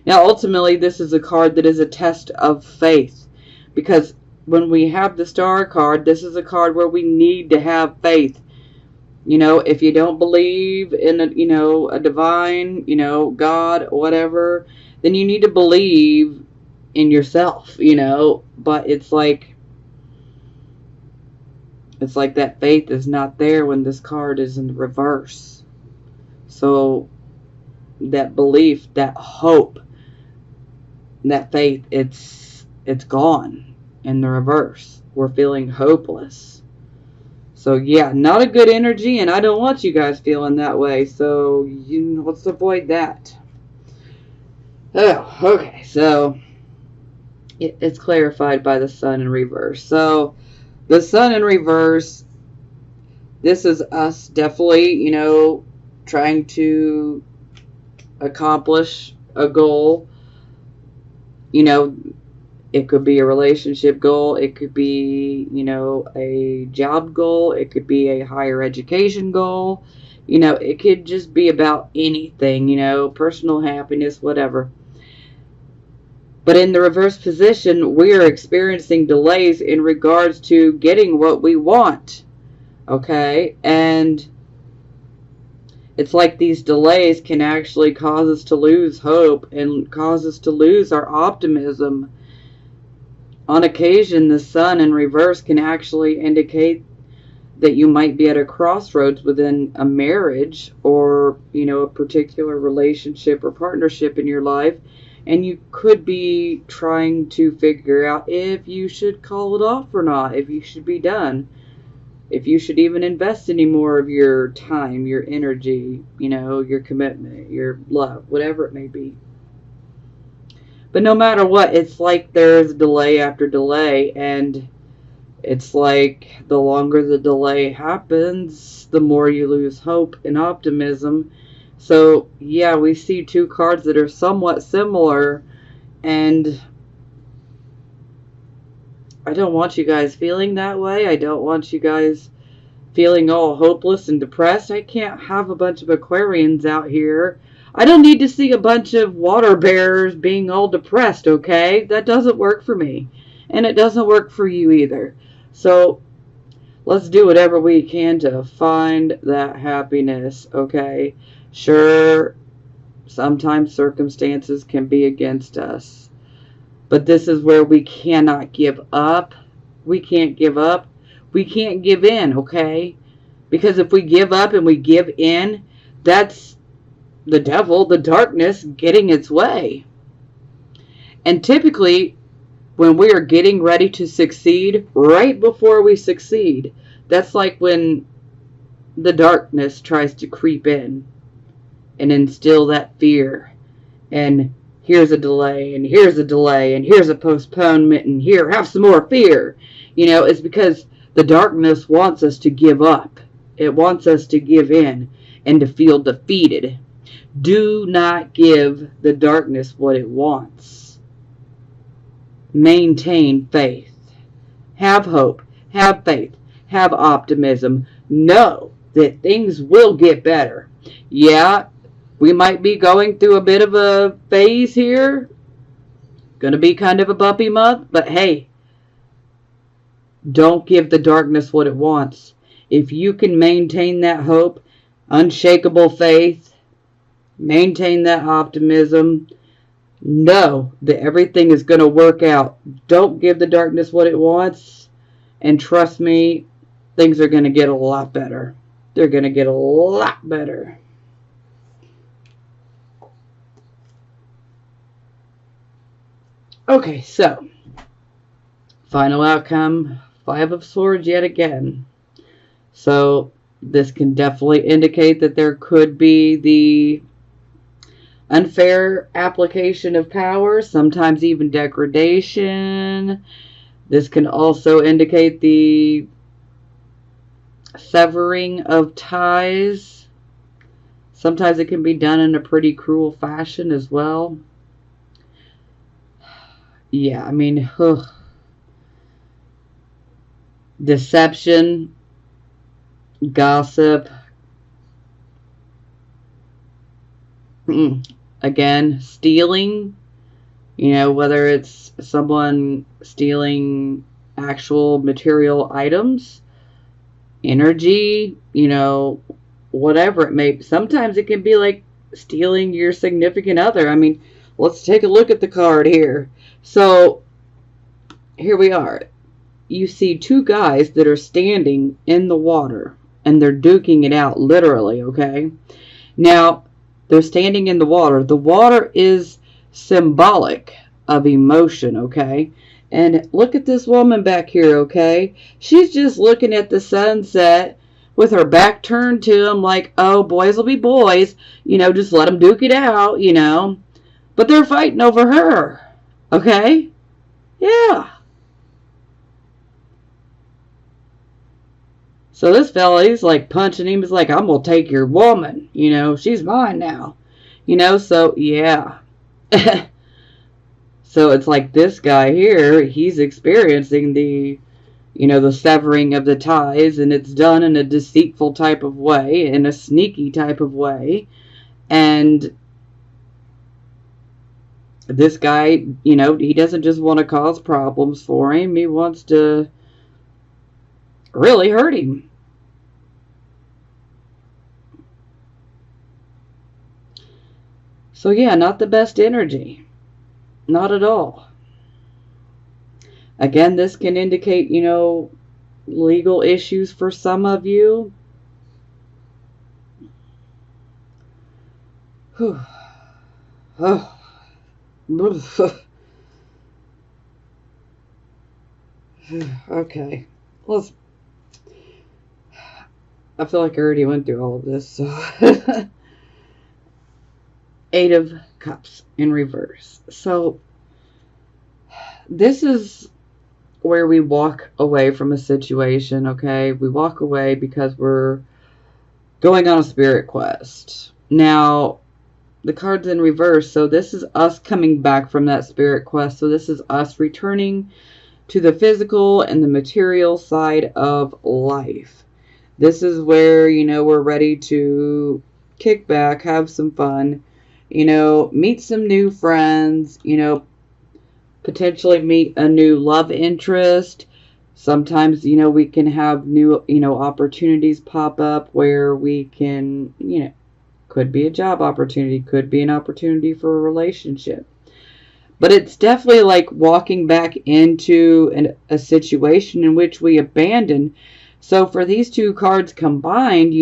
Now, ultimately, this is a card that is a test of faith, because when we have the Star card, this is a card where we need to have faith. You know, if you don't believe in a divine, God, whatever, then you need to believe in yourself, but it's like that faith is not there when this card is in reverse. So that belief, that hope, that faith, it's gone in the reverse. We're feeling hopeless. So yeah, not a good energy, and I don't want you guys feeling that way. So let's avoid that. Oh, okay. So it's clarified by the Sun in reverse. So the Sun in reverse, this is us definitely, trying to accomplish a goal. It could be a relationship goal. It could be, a job goal. It could be a higher education goal. It could just be about anything, personal happiness, whatever. But in the reverse position, we are experiencing delays in regards to getting what we want. Okay? And it's like these delays can actually cause us to lose hope and cause us to lose our optimism. On occasion, the Sun in reverse can actually indicate that you might be at a crossroads within a marriage or, a particular relationship or partnership in your life. And you could be trying to figure out if you should call it off or not, if you should be done, if you should even invest any more of your time, your energy, your commitment, your love, whatever it may be. But no matter what, it's like there's delay after delay, and it's like the longer the delay happens, the more you lose hope and optimism. So, yeah, we see two cards that are somewhat similar, and I don't want you guys feeling that way. I don't want you guys feeling all hopeless and depressed. I can't have a bunch of Aquarians out here. I don't need to see a bunch of water bearers being all depressed, okay? That doesn't work for me. And it doesn't work for you either. So let's do whatever we can to find that happiness, okay? Sure, sometimes circumstances can be against us. But this is where we cannot give up. We can't give up. We can't give in, okay? Because if we give up and we give in, that's the devil, the darkness, getting its way. And typically, when we are getting ready to succeed, right before we succeed, that's like when the darkness tries to creep in and instill that fear. And here's a delay, and here's a delay, and here's a postponement, and here, have some more fear. It's because the darkness wants us to give up. It wants us to give in and to feel defeated. Do not give the darkness what it wants. Maintain faith. Have hope. Have faith. Have optimism. Know that things will get better. Yeah, we might be going through a bit of a phase here. Gonna be kind of a bumpy month, but hey, don't give the darkness what it wants. If you can maintain that hope, unshakable faith, maintain that optimism, know that everything is going to work out. Don't give the darkness what it wants, and trust me, things are going to get a lot better. They're going to get a lot better. Okay, so final outcome, 5 of Swords yet again. So this can definitely indicate that there could be the unfair application of power, sometimes even degradation. This can also indicate the severing of ties. Sometimes it can be done in a pretty cruel fashion as well. Yeah, I mean, deception, gossip, Again, stealing, whether it's someone stealing actual material items, energy, whatever it may be. Sometimes it can be like stealing your significant other. I mean, let's take a look at the card here. So, here we are. You see two guys that are standing in the water, and they're duking it out, literally, okay? Now, they're standing in the water. The water is symbolic of emotion, okay? And look at this woman back here, okay? She's just looking at the sunset with her back turned to him like, oh, boys will be boys. Just let them duke it out, But they're fighting over her, okay? Yeah. So this fella, he's like punching him. He's like, I'm going to take your woman. She's mine now. So yeah. So it's like this guy here, he's experiencing the severing of the ties, and it's done in a deceitful type of way, in a sneaky type of way. And this guy, he doesn't just want to cause problems for him. He wants to really hurt him. So yeah, not the best energy. Not at all. Again, this can indicate, legal issues for some of you. Oh. Okay. I feel like I already went through all of this, so... 8 of Cups in reverse. So this is where we walk away from a situation, okay? We walk away because we're going on a spirit quest. Now, the card's in reverse, so this is us coming back from that spirit quest. So this is us returning to the physical and the material side of life. This is where, we're ready to kick back, have some fun, meet some new friends, potentially meet a new love interest. Sometimes, we can have new, opportunities pop up where we can, could be a job opportunity, could be an opportunity for a relationship. But it's definitely like walking back into a situation in which we abandoned. So for these two cards combined,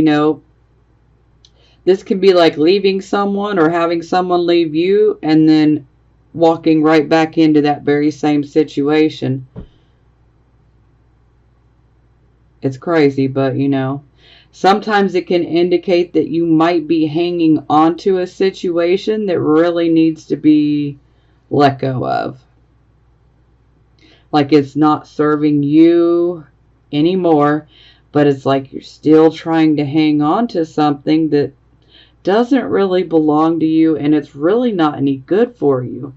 this can be like leaving someone or having someone leave you and then walking right back into that very same situation. It's crazy, but sometimes it can indicate that you might be hanging on to a situation that really needs to be let go of. Like it's not serving you anymore, but it's like you're still trying to hang on to something that doesn't really belong to you, and it's really not any good for you.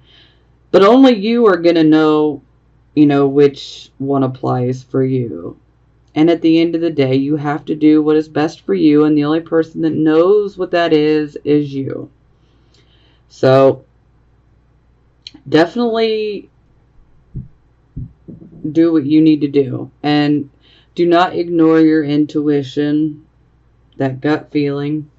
But only you are going to know, which one applies for you. And at the end of the day, you have to do what is best for you, and the only person that knows what that is you. So, definitely do what you need to do. And do not ignore your intuition, that gut feeling.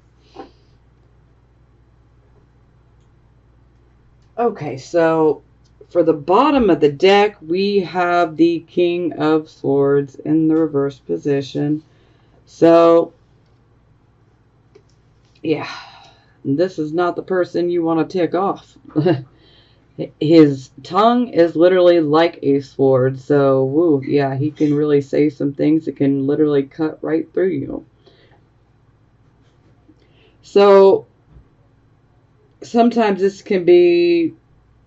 Okay, so for the bottom of the deck, we have the King of Swords in the reverse position. So, yeah, this is not the person you want to tick off. His tongue is literally like a sword. So, woo, yeah, he can really say some things that can literally cut right through you. So, sometimes this can be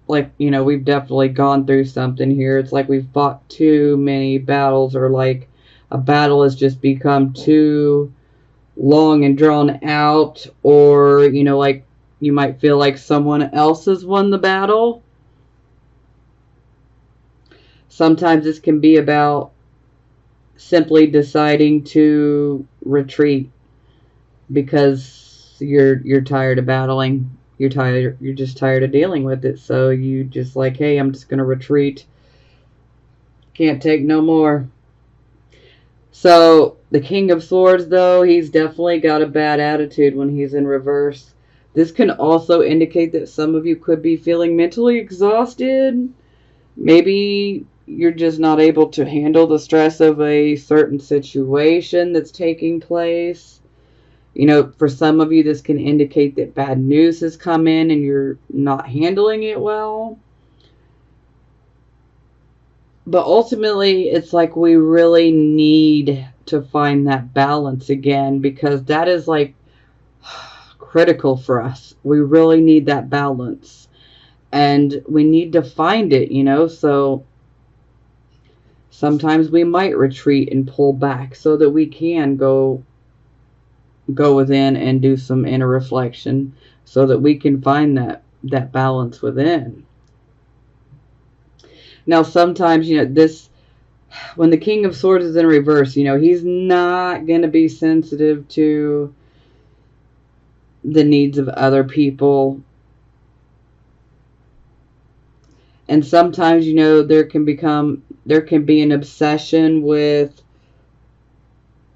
like, we've definitely gone through something here. It's like we've fought too many battles, or like a battle has just become too long and drawn out, or, like you might feel like someone else has won the battle. Sometimes this can be about simply deciding to retreat because you're tired of battling. You're just tired of dealing with it. So you just like, hey, I'm just going to retreat. Can't take no more. So the King of Swords, though, he's definitely got a bad attitude when he's in reverse. This can also indicate that some of you could be feeling mentally exhausted. Maybe you're just not able to handle the stress of a certain situation that's taking place. You know, for some of you, this can indicate that bad news has come in and you're not handling it well. But ultimately, it's like we really need to find that balance again, because that is like critical for us. We really need that balance. And we need to find it, you know. So sometimes we might retreat and pull back so that we can go within and do some inner reflection so that we can find that balance within. Now, sometimes, you know, this, when the King of Swords is in reverse, you know, he's not going to be sensitive to the needs of other people. And sometimes, you know, there can be an obsession with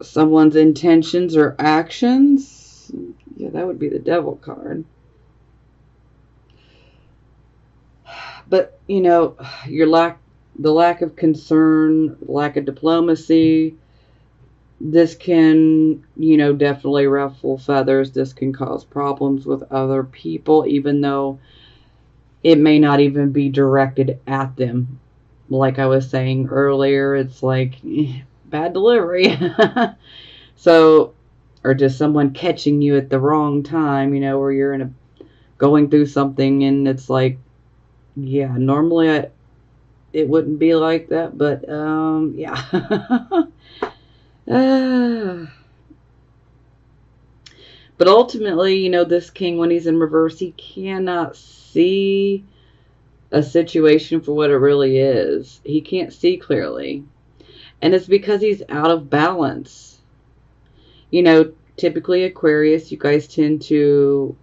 someone's intentions or actions. Yeah, that would be the Devil card. But, you know, the lack of concern, lack of diplomacy, this can, you know, definitely ruffle feathers. This can cause problems with other people, even though it may not even be directed at them. Like I was saying earlier, it's like bad delivery. So, or just someone catching you at the wrong time, you know, where you're going through something and it's like, yeah, normally it wouldn't be like that, but yeah. But ultimately, you know, this king, when he's in reverse, he cannot see a situation for what it really is. He can't see clearly. And it's because he's out of balance. You know, typically Aquarius, you guys tend to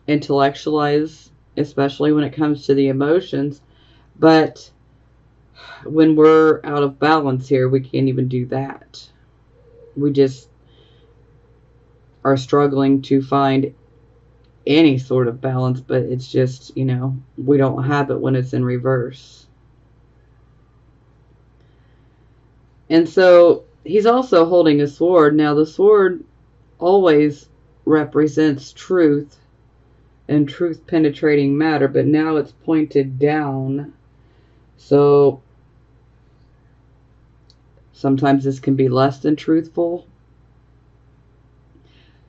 intellectualize, especially when it comes to the emotions. But when we're out of balance here, we can't even do that. We just are struggling to find any sort of balance, but it's just, you know, we don't have it when it's in reverse. And so he's also holding a sword. Now the sword always represents truth and truth penetrating matter, but now it's pointed down. So sometimes this can be less than truthful.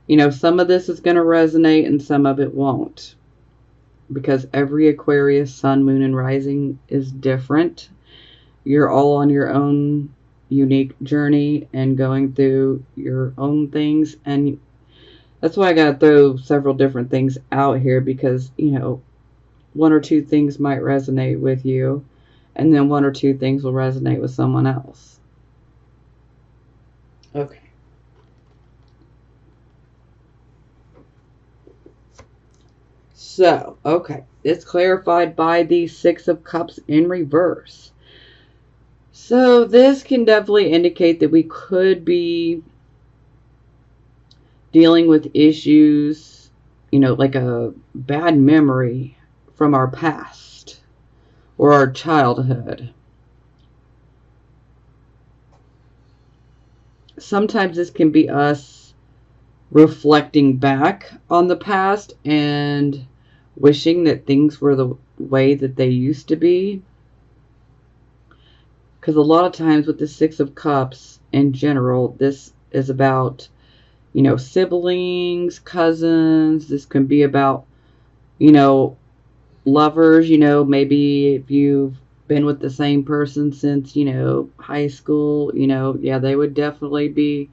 You know, some of this is going to resonate and some of it won't. Because every Aquarius, sun, moon, and rising is different. You're all on your own unique journey and going through your own things. And that's why I got to throw several different things out here, because, you know, one or two things might resonate with you, and then one or two things will resonate with someone else. Okay. So, okay, it's clarified by the Six of Cups in reverse. So this can definitely indicate that we could be dealing with issues, you know, like a bad memory from our past or our childhood. Sometimes this can be us reflecting back on the past and wishing that things were the way that they used to be. Because a lot of times with the Six of Cups in general, this is about, you know, siblings, cousins. This can be about, you know, lovers. You know, maybe if you've been with the same person since, you know, high school, you know, yeah, they would definitely be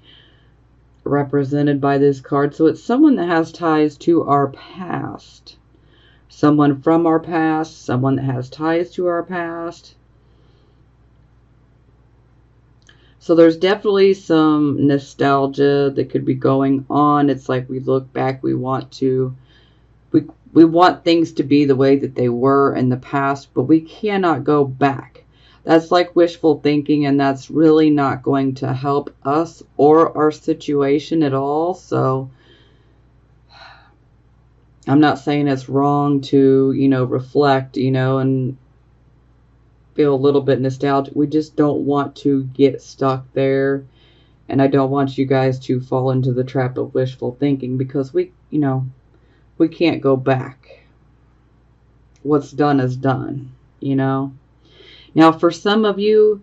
represented by this card. So it's someone that has ties to our past. Someone from our past, someone that has ties to our past. So there's definitely some nostalgia that could be going on. It's like we look back, we We want things to be the way that they were in the past, but we cannot go back. That's like wishful thinking, and that's really not going to help us or our situation at all. So I'm not saying it's wrong to, reflect, and feel a little bit nostalgic. We just don't want to get stuck there. And I don't want you guys to fall into the trap of wishful thinking, because we can't go back. What's done is done, Now, for some of you,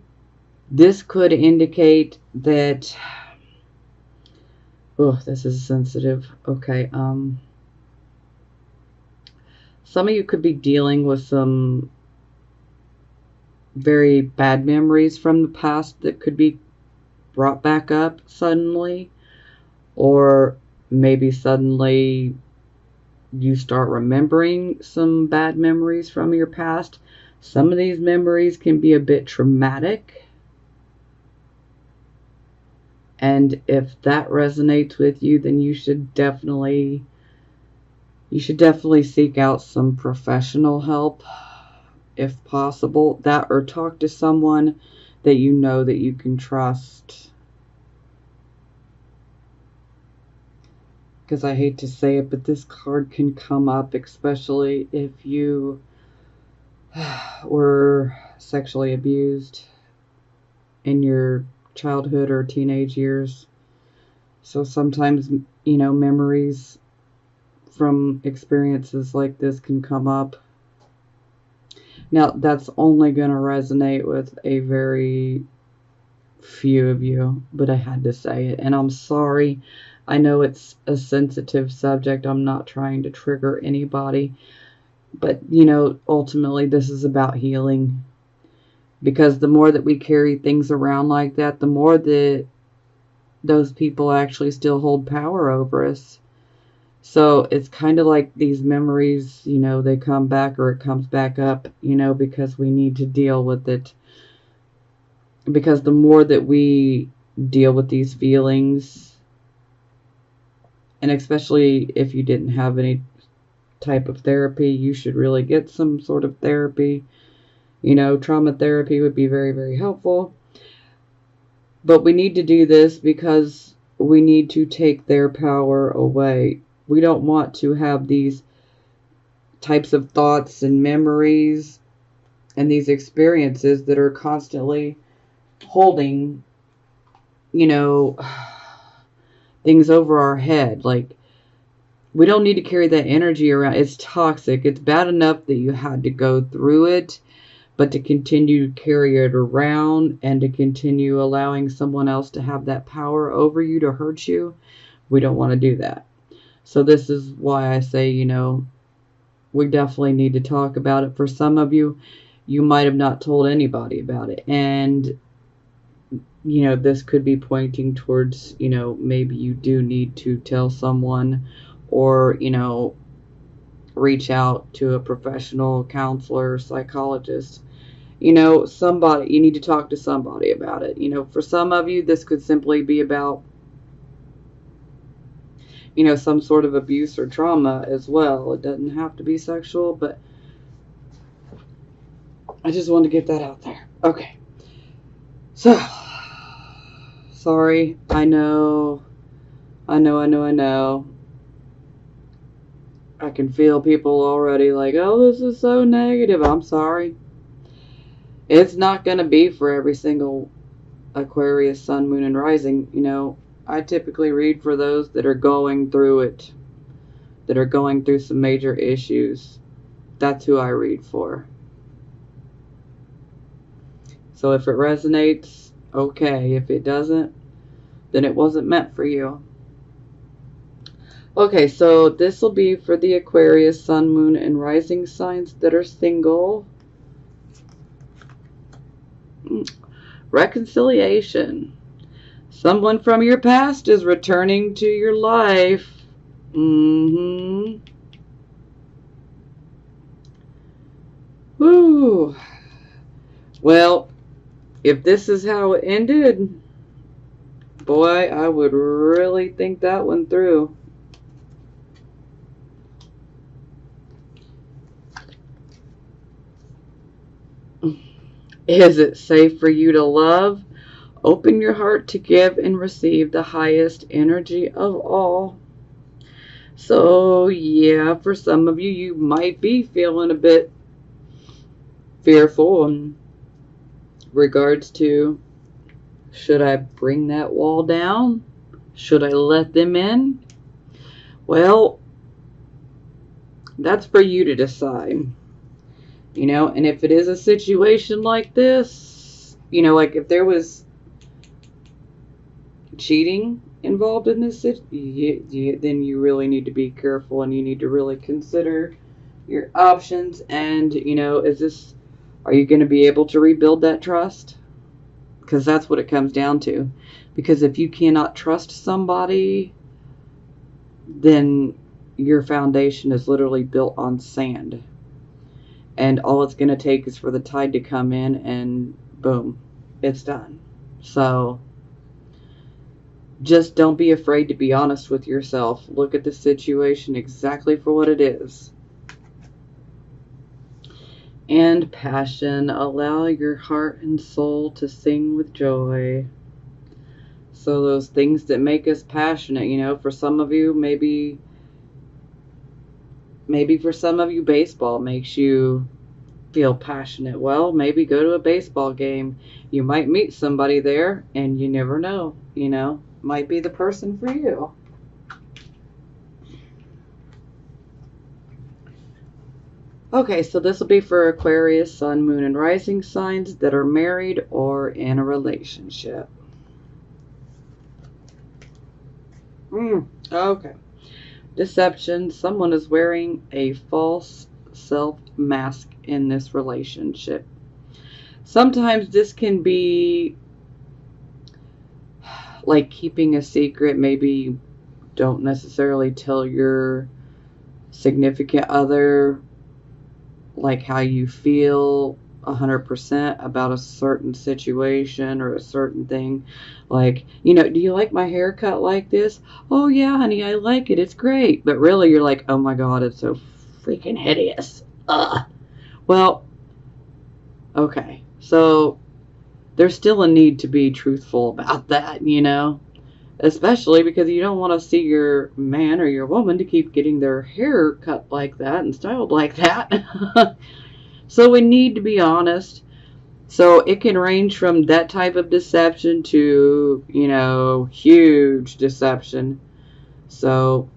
this could indicate that, oh, this is sensitive. Okay. Some of you could be dealing with some very bad memories from the past that could be brought back up suddenly, or maybe suddenly you start remembering some bad memories from your past. Some of these memories can be a bit traumatic. And if that resonates with you, then you should definitely seek out some professional help if possible. That, or talk to someone that you know that you can trust. Because I hate to say it, but this card can come up, especially if you were sexually abused in your childhood or teenage years. So sometimes, memories from experiences like this can come up. Now, that's only going to resonate with a very few of you, but I had to say it. And I'm sorry. I know it's a sensitive subject. I'm not trying to trigger anybody. But, ultimately this is about healing. Because the more that we carry things around like that, the more that those people actually still hold power over us. So it's kind of like these memories, they come back, or it comes back up, because we need to deal with it. Because the more that we deal with these feelings, and especially if you didn't have any type of therapy, you should really get some sort of therapy. Trauma therapy would be very, very helpful. But we need to do this because we need to take their power away. We don't want to have these types of thoughts and memories and these experiences that are constantly holding, things over our head. Like, we don't need to carry that energy around. It's toxic. It's bad enough that you had to go through it, but to continue to carry it around and to continue allowing someone else to have that power over you to hurt you, we don't want to do that. So this is why I say, we definitely need to talk about it. For some of you, you might have not told anybody about it. And, this could be pointing towards, maybe you do need to tell someone, or, reach out to a professional counselor, psychologist. Somebody, you need to talk to somebody about it. For some of you, this could simply be about, some sort of abuse or trauma as well. It doesn't have to be sexual, but I just wanted to get that out there. Okay. So, sorry. I know. I can feel people already like, oh, this is so negative. I'm sorry. It's not going to be for every single Aquarius, Sun, Moon, and Rising. I typically read for those that are going through it, that are going through some major issues. That's who I read for. So if it resonates, okay. If it doesn't, then it wasn't meant for you. Okay, so this will be for the Aquarius, Sun, Moon, and Rising signs that are single. Reconciliation. Someone from your past is returning to your life. Woo. Well, if this is how it ended, boy, I would really think that one through. Is it safe for you to love? Open your heart to give and receive the highest energy of all. So, yeah, for some of you, you might be feeling a bit fearful in regards to, should I bring that wall down? Should I let them in? Well, that's for you to decide. And if it is a situation like this, like if there was cheating involved in this, then you really need to be careful and you need to really consider your options. And, are you going to be able to rebuild that trust? Because that's what it comes down to. Because if you cannot trust somebody, then your foundation is literally built on sand. And all it's going to take is for the tide to come in and boom, it's done. So just don't be afraid to be honest with yourself. Look at the situation exactly for what it is. And passion. Allow your heart and soul to sing with joy. So those things that make us passionate, for some of you, maybe for some of you, baseball makes you feel passionate. Well, maybe go to a baseball game. You might meet somebody there, and you never know, might be the person for you. Okay, so this will be for Aquarius, Sun, Moon, and Rising signs that are married or in a relationship. Okay. Deception. Someone is wearing a false self mask in this relationship. Sometimes this can be like keeping a secret. Maybe don't necessarily tell your significant other like how you feel 100% about a certain situation or a certain thing. Like, do you like my haircut like this? Oh yeah, honey, I like it. It's great. But really you're like, oh my God, it's so freaking hideous. Ugh. Well, okay. So there's still a need to be truthful about that, especially because you don't want to see your man or your woman to keep getting their hair cut like that and styled like that. So we need to be honest. So it can range from that type of deception to, huge deception. So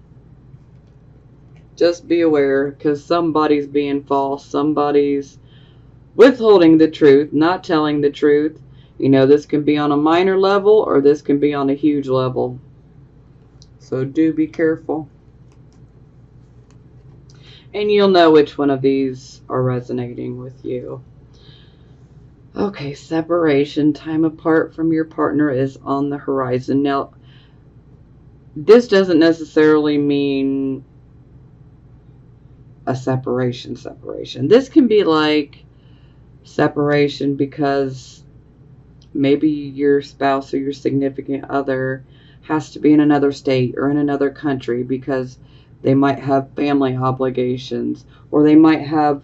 just be aware, because somebody's being false. Somebody's withholding the truth, not telling the truth. This can be on a minor level or this can be on a huge level. So do be careful. And you'll know which one of these are resonating with you. Okay, separation. Time apart from your partner is on the horizon. Now, this doesn't necessarily mean a separation. This can be like separation because maybe your spouse or your significant other has to be in another state or in another country because they might have family obligations, or they might have,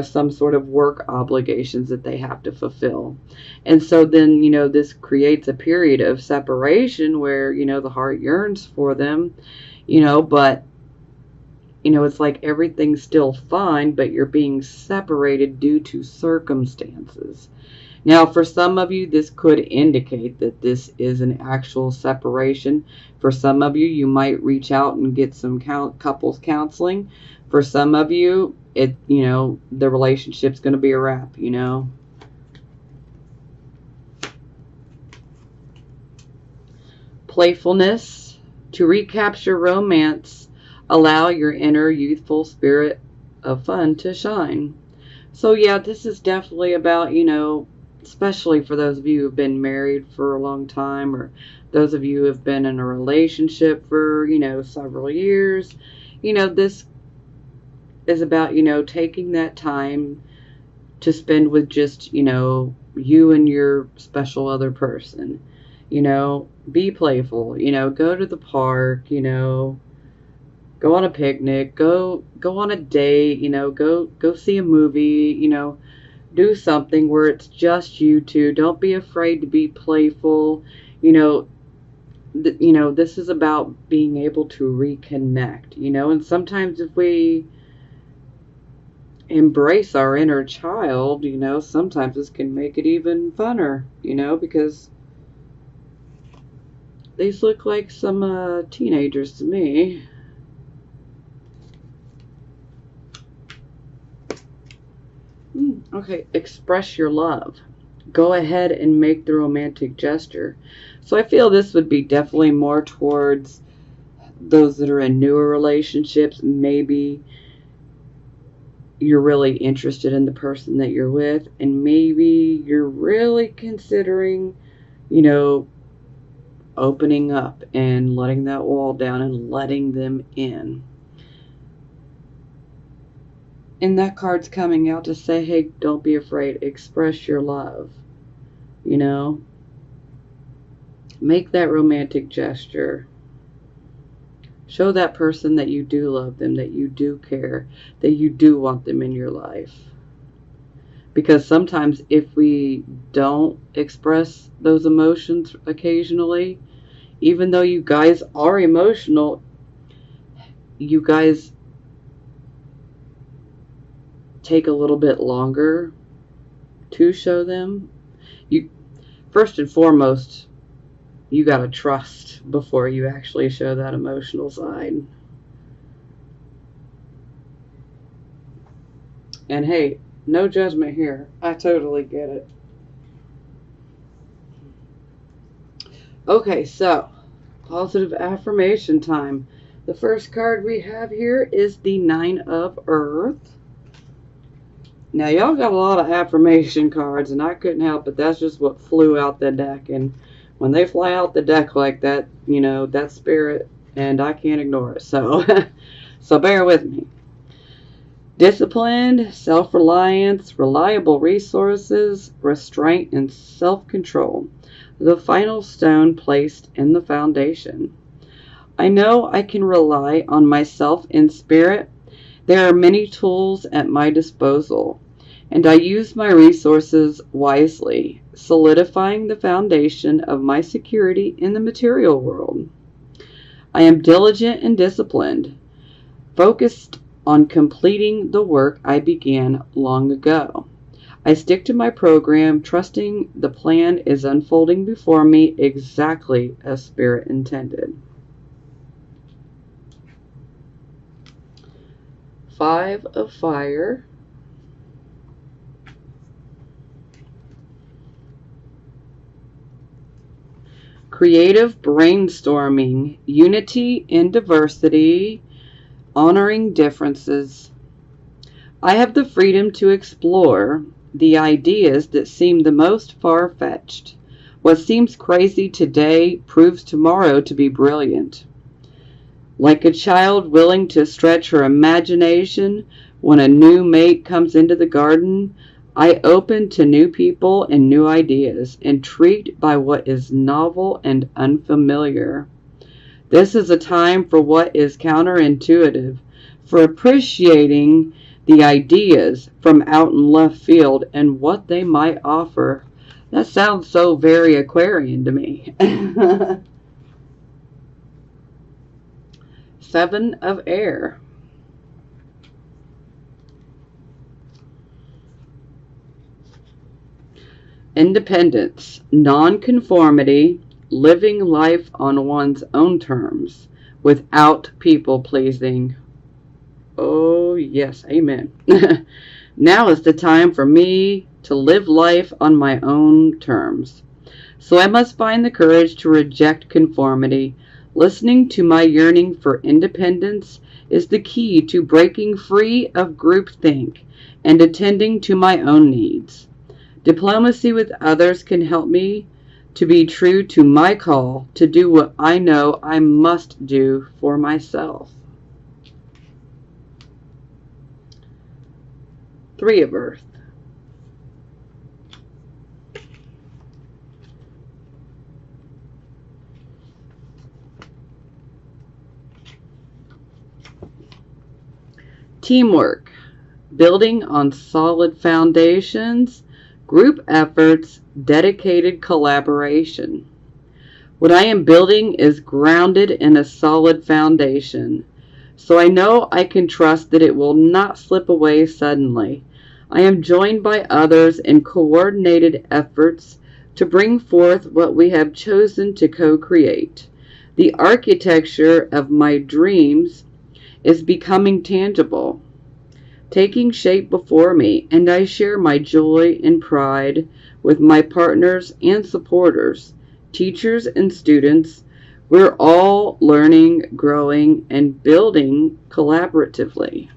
some sort of work obligations that they have to fulfill. And so then, this creates a period of separation where, the heart yearns for them, but, it's like everything's still fine, but you're being separated due to circumstances. Now, for some of you, this could indicate that this is an actual separation. For some of you, you might reach out and get some couples counseling. For some of you, the relationship's going to be a wrap, Playfulness. To recapture romance, allow your inner youthful spirit of fun to shine. So yeah, this is definitely about, especially for those of you who have been married for a long time, or those of you who have been in a relationship for, several years. This is about, taking that time to spend with just, you and your special other person. Be playful, go to the park, go on a picnic, go on a date, go see a movie, do something where it's just you two. Don't be afraid to be playful. You know, this is about being able to reconnect, and sometimes if we embrace our inner child, sometimes this can make it even funner, because these look like some teenagers to me. Okay, express your love. Go ahead and make the romantic gesture. So I feel this would be definitely more towards those that are in newer relationships. Maybe you're really interested in the person that you're with, and maybe you're really considering, opening up and letting that wall down and letting them in. And that card's coming out to say, hey, don't be afraid. Express your love. Make that romantic gesture. Show that person that you do love them, that you do care, that you do want them in your life. Because sometimes if we don't express those emotions occasionally, even though you guys are emotional, you guys take a little bit longer to show them. You, first and foremost, you got to trust before you actually show that emotional side. And hey, no judgment here. I totally get it. Okay, so positive affirmation time. The first card we have here is the Nine of Earth. Now, y'all got a lot of affirmation cards, and I couldn't help it. That's just what flew out the deck. And when they fly out the deck like that, that's spirit, and I can't ignore it. So, so bear with me. Disciplined, self-reliance, reliable resources, restraint, and self-control. The final stone placed in the foundation. I know I can rely on myself in spirit. There are many tools at my disposal, and I use my resources wisely, solidifying the foundation of my security in the material world. I am diligent and disciplined, focused on completing the work I began long ago. I stick to my program, trusting the plan is unfolding before me exactly as Spirit intended. 5 of Fire. Creative brainstorming, unity in diversity, honoring differences. I have the freedom to explore the ideas that seem the most far-fetched. What seems crazy today proves tomorrow to be brilliant. Like a child willing to stretch her imagination when a new mate comes into the garden, I open to new people and new ideas, intrigued by what is novel and unfamiliar. This is a time for what is counterintuitive, for appreciating the ideas from out in left field and what they might offer. That sounds so very Aquarian to me. 7 of Air. Independence, nonconformity, living life on one's own terms without people pleasing. Oh, yes, amen. Now is the time for me to live life on my own terms. So I must find the courage to reject conformity. Listening to my yearning for independence is the key to breaking free of groupthink and attending to my own needs. Diplomacy with others can help me to be true to my call to do what I know I must do for myself. 3 of Earth. Teamwork, building on solid foundations, group efforts, dedicated collaboration. What I am building is grounded in a solid foundation, so I know I can trust that it will not slip away suddenly. I am joined by others in coordinated efforts to bring forth what we have chosen to co-create. The architecture of my dreams is becoming tangible, taking shape before me, and I share my joy and pride with my partners and supporters, teachers and students. We're all learning, growing, and building collaboratively.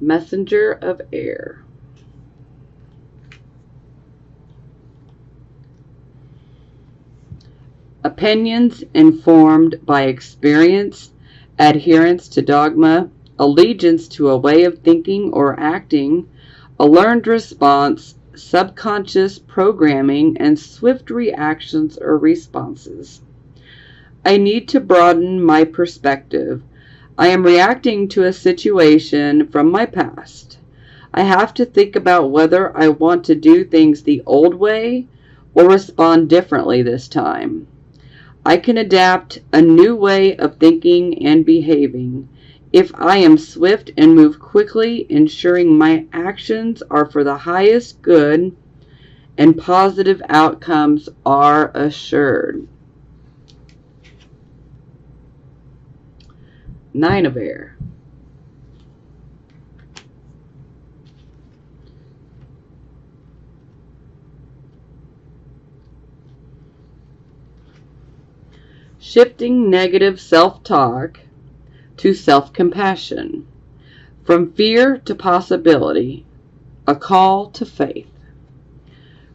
Messenger of air. Opinions informed by experience, adherence to dogma, allegiance to a way of thinking or acting, a learned response, subconscious programming, and swift reactions or responses. I need to broaden my perspective. I am reacting to a situation from my past. I have to think about whether I want to do things the old way or respond differently this time. I can adapt a new way of thinking and behaving if I am swift and move quickly, ensuring my actions are for the highest good and positive outcomes are assured. Nine of air. Shifting negative self-talk to self-compassion. From fear to possibility, a call to faith.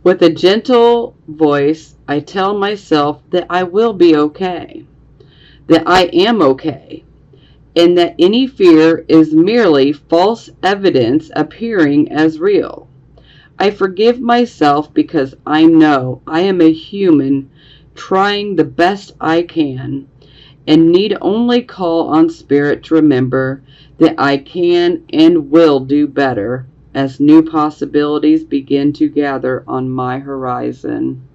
With a gentle voice, I tell myself that I will be okay, that I am okay, and that any fear is merely false evidence appearing as real. I forgive myself because I know I am a human trying the best I can, and need only call on Spirit to remember that I can and will do better as new possibilities begin to gather on my horizon.